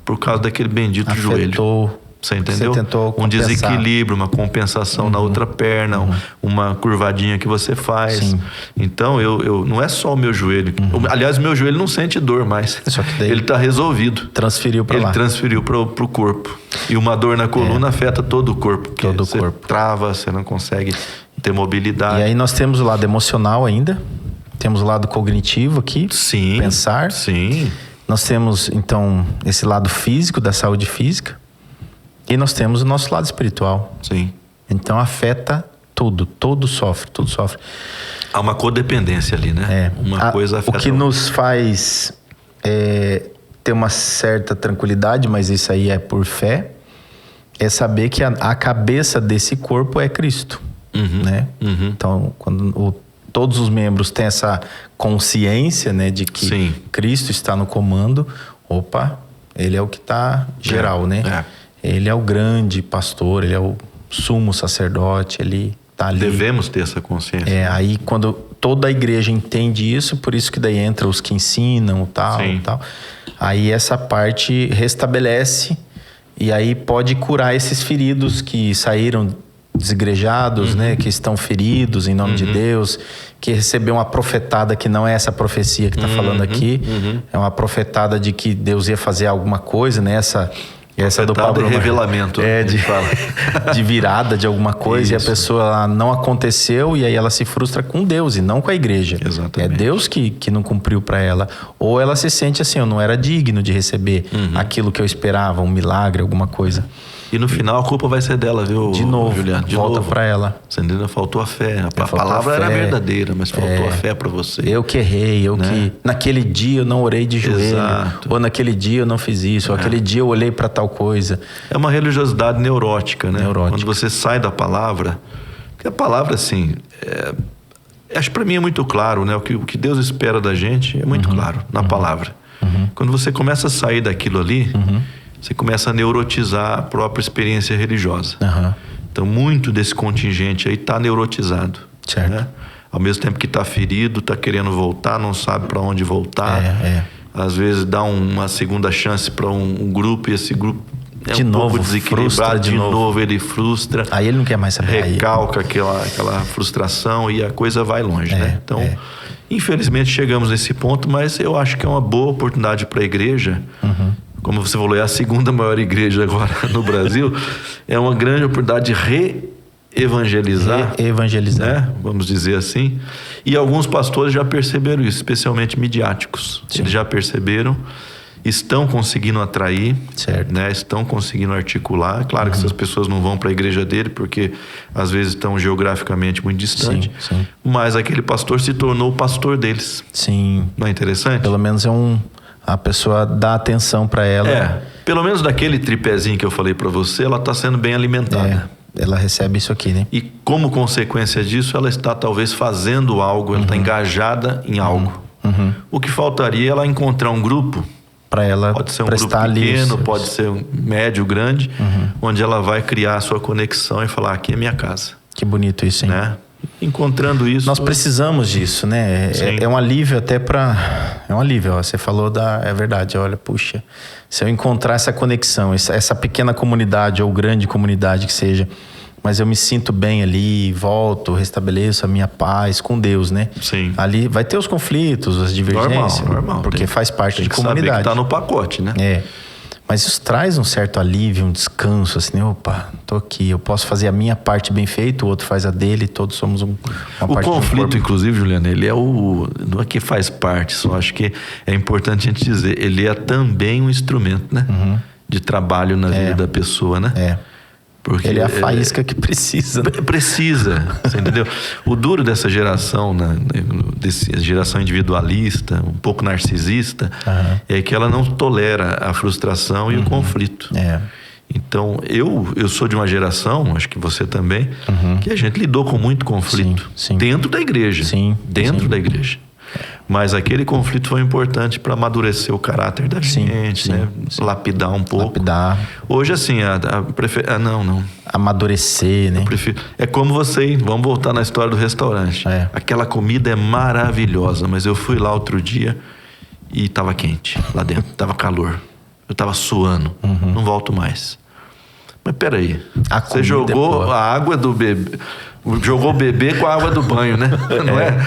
por causa daquele bendito joelho. Você entendeu? Você tentou um compensar. desequilíbrio, uma compensação na outra perna, uma curvadinha que você faz. Sim. Então, eu não é só o meu joelho. Aliás, o meu joelho não sente dor mais. Só que daí ele está resolvido. Transferiu para lá. Ele transferiu para o corpo. E uma dor na coluna afeta todo o corpo. Todo o você corpo. Trava, você não consegue ter mobilidade. E aí nós temos o lado emocional ainda. Temos o lado cognitivo aqui. Sim. Pensar. Sim. Nós temos, então, esse lado físico, da saúde física. E nós temos o nosso lado espiritual. Sim. Então afeta tudo. Tudo sofre. Há uma codependência ali, né? Uma coisa afeta o que nos faz ter uma certa tranquilidade, mas isso aí é por fé, é saber que a cabeça desse corpo é Cristo. Né? Então, quando todos os membros têm essa consciência, né, de que Sim. Cristo está no comando, ele é o que está geral, né? Ele é o grande pastor, ele é o sumo sacerdote, ele está ali. Devemos ter essa consciência. Aí quando toda a igreja entende isso, por isso que daí entra os que ensinam tal. Aí essa parte restabelece e aí pode curar esses feridos que saíram desigrejados, né? Que estão feridos em nome de Deus, que recebeu uma profetada que não é essa profecia que está falando aqui. É uma profetada de que Deus ia fazer alguma coisa, né? Essa do Pablo revelamento. De virada de alguma coisa. Isso. E a pessoa ela não aconteceu e aí ela se frustra com Deus e não com a igreja. Exatamente. É Deus que não cumpriu para ela. Ou ela se sente assim, eu não era digno de receber aquilo que eu esperava, um milagre, alguma coisa. E no final a culpa vai ser dela, viu, De novo, Juliano? volta para ela. Você entendeu? Faltou a fé. A palavra era verdadeira, mas faltou a fé para você. Eu que errei, que naquele dia eu não orei de joelho. Exato. Ou naquele dia eu não fiz isso, ou aquele dia eu olhei para tal coisa. É uma religiosidade neurótica, né? Neurótica. Quando você sai da palavra, porque a palavra, assim, acho que para mim é muito claro, né? O que Deus espera da gente é muito claro na palavra. Quando você começa a sair daquilo ali, você começa a neurotizar a própria experiência religiosa. Então, muito desse contingente aí está neurotizado. Certo. Né? Ao mesmo tempo que está ferido, está querendo voltar, não sabe para onde voltar. Às vezes dá uma segunda chance para um grupo e esse grupo de um novo, pouco desequilibrado. De novo ele frustra. Aí ele não quer mais saber. Recalca aquela frustração e a coisa vai longe, né? Então, infelizmente chegamos nesse ponto, mas eu acho que é uma boa oportunidade para a igreja. Como você falou, é a segunda maior igreja agora no Brasil. É uma grande oportunidade de reevangelizar. Né? Vamos dizer assim. E alguns pastores já perceberam isso, especialmente midiáticos. Sim. Eles já perceberam, estão conseguindo atrair, né? Estão conseguindo articular. Claro que essas pessoas não vão para a igreja dele, porque às vezes estão geograficamente muito distantes. Sim. Mas aquele pastor se tornou o pastor deles. Sim. Não é interessante? Pelo menos a pessoa dá atenção para ela. Pelo menos daquele tripézinho que eu falei para você, ela está sendo bem alimentada. Ela recebe isso aqui, né? E como consequência disso, ela está talvez fazendo algo, ela está engajada em algo. O que faltaria é ela encontrar um grupo. Para ela pode ser um grupo pequeno, pode ser um médio, grande, onde ela vai criar a sua conexão e falar, aqui é minha casa. Que bonito isso, hein? Né? Encontrando isso... Nós precisamos disso, né? É um alívio até para... É um alívio, ó. Você falou é verdade, olha, puxa. Se eu encontrar essa conexão, essa pequena comunidade ou grande comunidade que seja, mas eu me sinto bem ali, volto, restabeleço a minha paz com Deus, né? Sim. Ali vai ter os conflitos, as divergências. Normal. Porque faz parte de comunidade. Saber que tá no pacote, né? Mas isso traz um certo alívio, um descanso, assim, opa, tô aqui, eu posso fazer a minha parte bem feita, o outro faz a dele, todos somos uma parte. O conflito, inclusive, Juliano, ele não é que faz parte, só acho que é importante a gente dizer, ele é também um instrumento, né? De trabalho na vida da pessoa, né? Porque ele é a faísca que precisa. Né? Precisa, você entendeu? O duro dessa geração, né, dessa geração individualista, um pouco narcisista, é que ela não tolera a frustração e o conflito. Então, eu sou de uma geração, acho que você também, que a gente lidou com muito conflito. Sim. Dentro da igreja. Dentro da igreja. Mas aquele conflito foi importante para amadurecer o caráter da gente, né? Lapidar um pouco. Hoje, assim, não. Amadurecer, né? É como você, vamos voltar na história do restaurante. Aquela comida é maravilhosa, mas eu fui lá outro dia e estava quente lá dentro, estava calor. Eu estava suando, não volto mais. Mas peraí, A você comida jogou é boa. a água do bebê, jogou o bebê com a água do banho, né? Não é?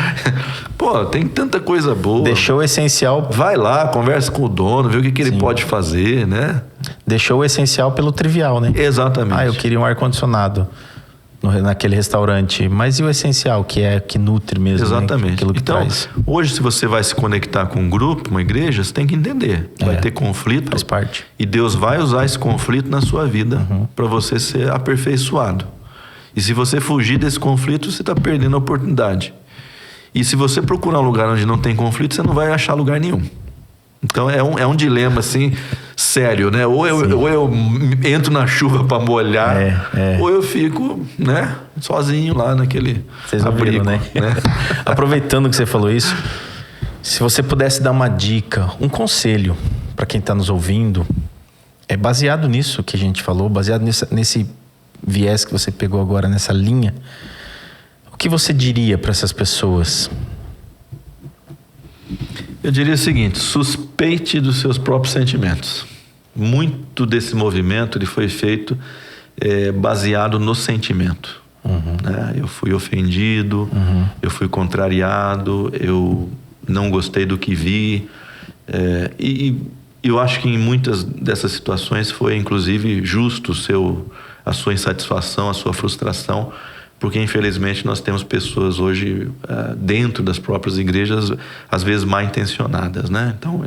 Pô, tem tanta coisa boa. Deixou o essencial, Vai lá, conversa com o dono, vê o que ele pode fazer, né? deixou o essencial pelo trivial, né? Exatamente. Ah, eu queria um ar-condicionado naquele restaurante. Mas e o essencial, que nutre mesmo, né? Exatamente. Aquilo que Então, traz. hoje, se você vai se conectar com um grupo, uma igreja, você tem que entender. Vai ter conflito. Faz parte. E Deus vai usar esse conflito na sua vida para você ser aperfeiçoado. E se você fugir desse conflito, você está perdendo a oportunidade. E se você procurar um lugar onde não tem conflito, você não vai achar lugar nenhum. Então é um dilema assim sério, né? Ou eu entro na chuva para molhar, ou eu fico, né, sozinho lá naquele Vocês abrigo, ouviram, né? Aproveitando que você falou isso, se você pudesse dar uma dica, um conselho para quem está nos ouvindo, é baseado nisso que a gente falou, baseado nesse viés que você pegou agora, nessa linha, o que você diria para essas pessoas? Eu diria o seguinte: suspeite dos seus próprios sentimentos. Muito desse movimento ele foi feito baseado no sentimento. Né? Eu fui ofendido, eu fui contrariado, eu não gostei do que vi. E eu acho que em muitas dessas situações foi inclusive justo a sua insatisfação, a sua frustração, porque infelizmente nós temos pessoas hoje dentro das próprias igrejas, às vezes mal intencionadas, né? Então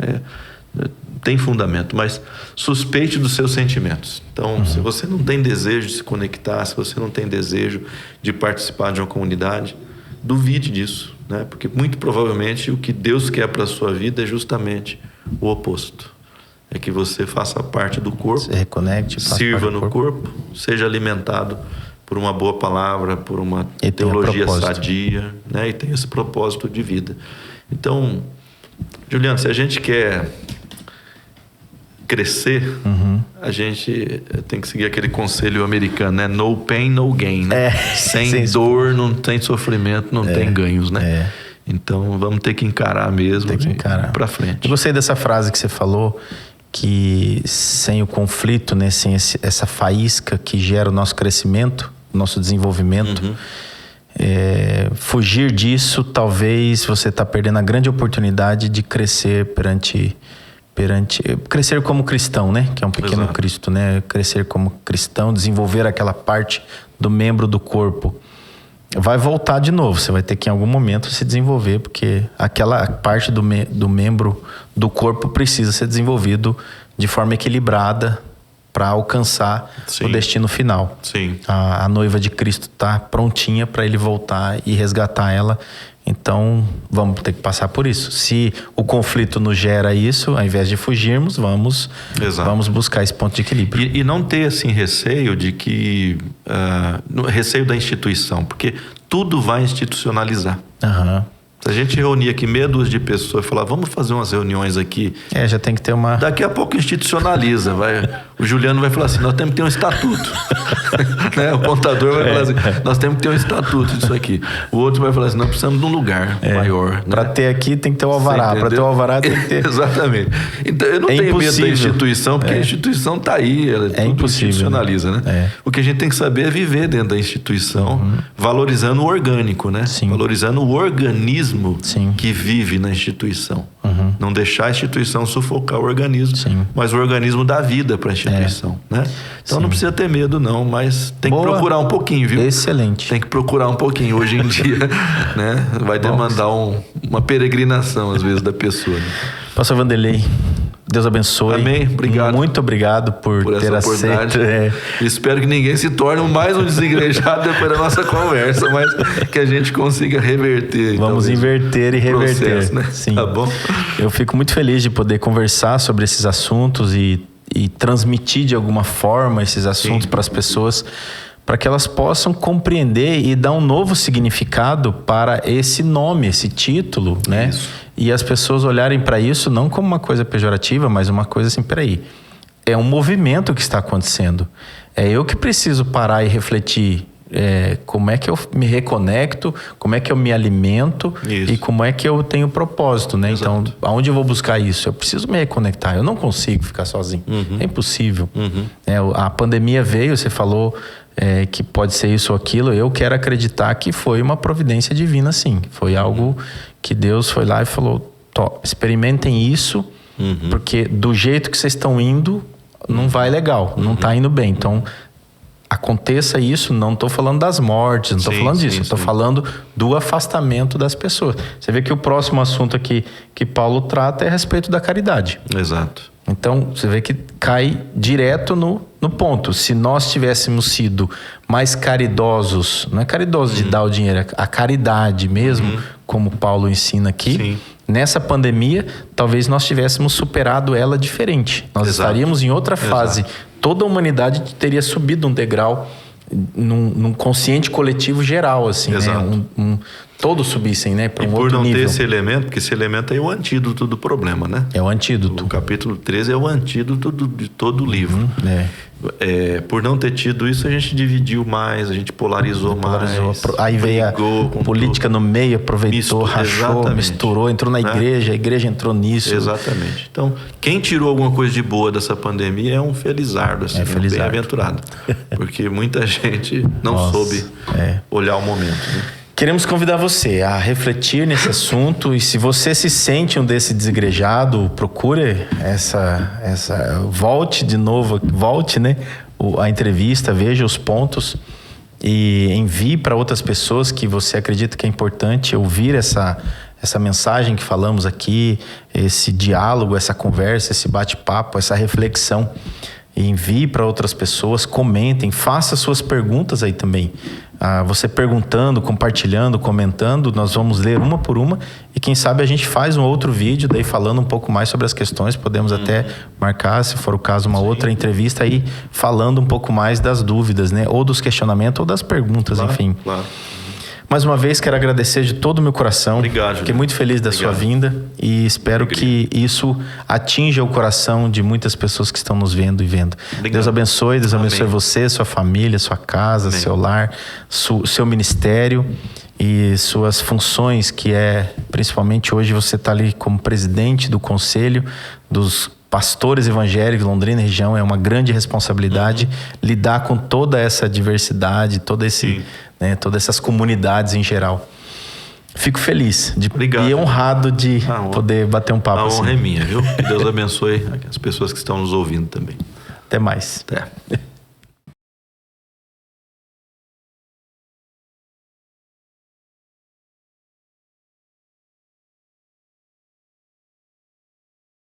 tem fundamento, mas suspeite dos seus sentimentos. Então, se você não tem desejo de se conectar, se você não tem desejo de participar de uma comunidade, duvide disso, né? Porque muito provavelmente o que Deus quer para a sua vida é justamente o oposto. É que você faça parte do corpo, Se reconecte, sirva no corpo, seja alimentado por uma boa palavra, por uma teologia sadia, né? E tenha esse propósito de vida. Então, Juliano, se a gente quer crescer, a gente tem que seguir aquele conselho americano, né? No pain, no gain, né? Sem dor, não tem sofrimento, não tem ganhos, né? Então, vamos ter que encarar mesmo. Tem que encarar. Pra frente. Eu gostei dessa frase que você falou, que sem o conflito, né, sem essa faísca que gera o nosso crescimento, o nosso desenvolvimento, fugir disso, talvez você está perdendo a grande oportunidade de crescer crescer como cristão, né? Que é um pequeno Exato. Cristo, né? Crescer como cristão, desenvolver aquela parte do membro do corpo. Vai voltar de novo, você vai ter que em algum momento se desenvolver, porque aquela parte do membro do corpo precisa ser desenvolvido de forma equilibrada para alcançar o destino final. Sim. A noiva de Cristo está prontinha para ele voltar e resgatar ela. Então, vamos ter que passar por isso. Se o conflito nos gera isso, ao invés de fugirmos, vamos buscar esse ponto de equilíbrio. E não ter, assim, receio de que... receio da instituição, porque tudo vai institucionalizar. Se a gente reunir aqui meia dúzia de pessoas e falar, vamos fazer umas reuniões aqui... já tem que ter uma... Daqui a pouco institucionaliza. O Juliano vai falar assim, nós temos que ter um estatuto. Né? O contador vai falar assim, nós temos que ter um estatuto disso aqui. O outro vai falar assim, nós precisamos de um lugar maior. Para ter aqui tem que ter o alvará. Para ter o alvará tem que ter... Exatamente. Então, eu não tenho medo da instituição, porque a instituição está aí. Ela tudo institucionaliza, né? O que a gente tem que saber é viver dentro da instituição, valorizando o orgânico, né? Sim. Valorizando o organismo que vive na instituição. Não deixar a instituição sufocar o organismo, mas o organismo dá vida para a instituição, né? Então não precisa ter medo não, mas tem que procurar um pouquinho, viu? Excelente. Tem que procurar um pouquinho hoje em dia, né? Vai demandar uma peregrinação às vezes da pessoa, né? Pastor Vanderlei, Deus abençoe. Amém. Obrigado. Muito obrigado por ter aceito. Espero que ninguém se torne mais um desigrejado depois da nossa conversa, mas que a gente consiga reverter. Vamos inverter e reverter. Processo, né? Sim. Tá bom? Eu fico muito feliz de poder conversar sobre esses assuntos e transmitir de alguma forma esses assuntos para as pessoas, para que elas possam compreender e dar um novo significado para esse nome, esse título, né? Isso. E as pessoas olharem para isso não como uma coisa pejorativa, mas uma coisa assim, peraí, é um movimento que está acontecendo. É eu que preciso parar e refletir. como é que eu me reconecto, como é que eu me alimento e como é que eu tenho propósito, né? Exato. Então, aonde eu vou buscar isso? Eu preciso me reconectar. Eu não consigo ficar sozinho. É impossível. A pandemia veio, você falou que pode ser isso ou aquilo. Eu quero acreditar que foi uma providência divina, sim. Foi algo que Deus foi lá e falou, experimentem isso, porque do jeito que vocês estão indo, não vai legal, não está indo bem. Então, aconteça isso, não estou falando das mortes, não estou falando disso, estou falando do afastamento das pessoas. Você vê que o próximo assunto aqui que Paulo trata é a respeito da caridade. Exato. Então, você vê que cai direto no ponto. Se nós tivéssemos sido mais caridosos, não é caridosos de dar o dinheiro, a caridade mesmo, como Paulo ensina aqui, nessa pandemia, talvez nós tivéssemos superado ela diferente. Nós estaríamos em outra fase. Toda a humanidade teria subido um degrau num consciente coletivo geral, assim, né? Todos subissem, né, para um outro nível. E por não ter esse elemento, porque esse elemento é o antídoto do problema, né? É o antídoto. O capítulo 13 é o antídoto de todo o livro. Por não ter tido isso, a gente dividiu mais, a gente polarizou mais. Aí veio a política no meio, aproveitou, rachou, misturou, entrou na igreja, a igreja entrou nisso. Exatamente. Então, quem tirou alguma coisa de boa dessa pandemia é um felizardo, assim, bem-aventurado. Porque muita gente não soube olhar o momento, né? Queremos convidar você a refletir nesse assunto, e se você se sente um desse desigrejado, procure volte de novo, né, a entrevista, veja os pontos e envie para outras pessoas que você acredita que é importante ouvir essa mensagem que falamos aqui, esse diálogo, essa conversa, esse bate-papo, essa reflexão. E envie para outras pessoas, comentem, faça suas perguntas aí também. Você perguntando, compartilhando, comentando, nós vamos ler uma por uma e quem sabe a gente faz um outro vídeo daí falando um pouco mais sobre as questões. Podemos até marcar, se for o caso, uma outra entrevista aí falando um pouco mais das dúvidas, né? Ou dos questionamentos ou das perguntas, enfim. Claro. Mais uma vez, quero agradecer de todo o meu coração. Obrigado. Fiquei muito feliz da sua vinda e espero que isso atinja o coração de muitas pessoas que estão nos vendo e vendo. Obrigado. Deus abençoe você, sua família, sua casa, seu lar, seu ministério e suas funções, que principalmente hoje você está ali como presidente do Conselho dos Pastores Evangélicos de Londrina e região. É uma grande responsabilidade lidar com toda essa diversidade, todas essas comunidades em geral. Fico feliz e honrado de poder bater um papo assim. A honra é minha, viu? Que Deus abençoe as pessoas que estão nos ouvindo também. Até mais. Até.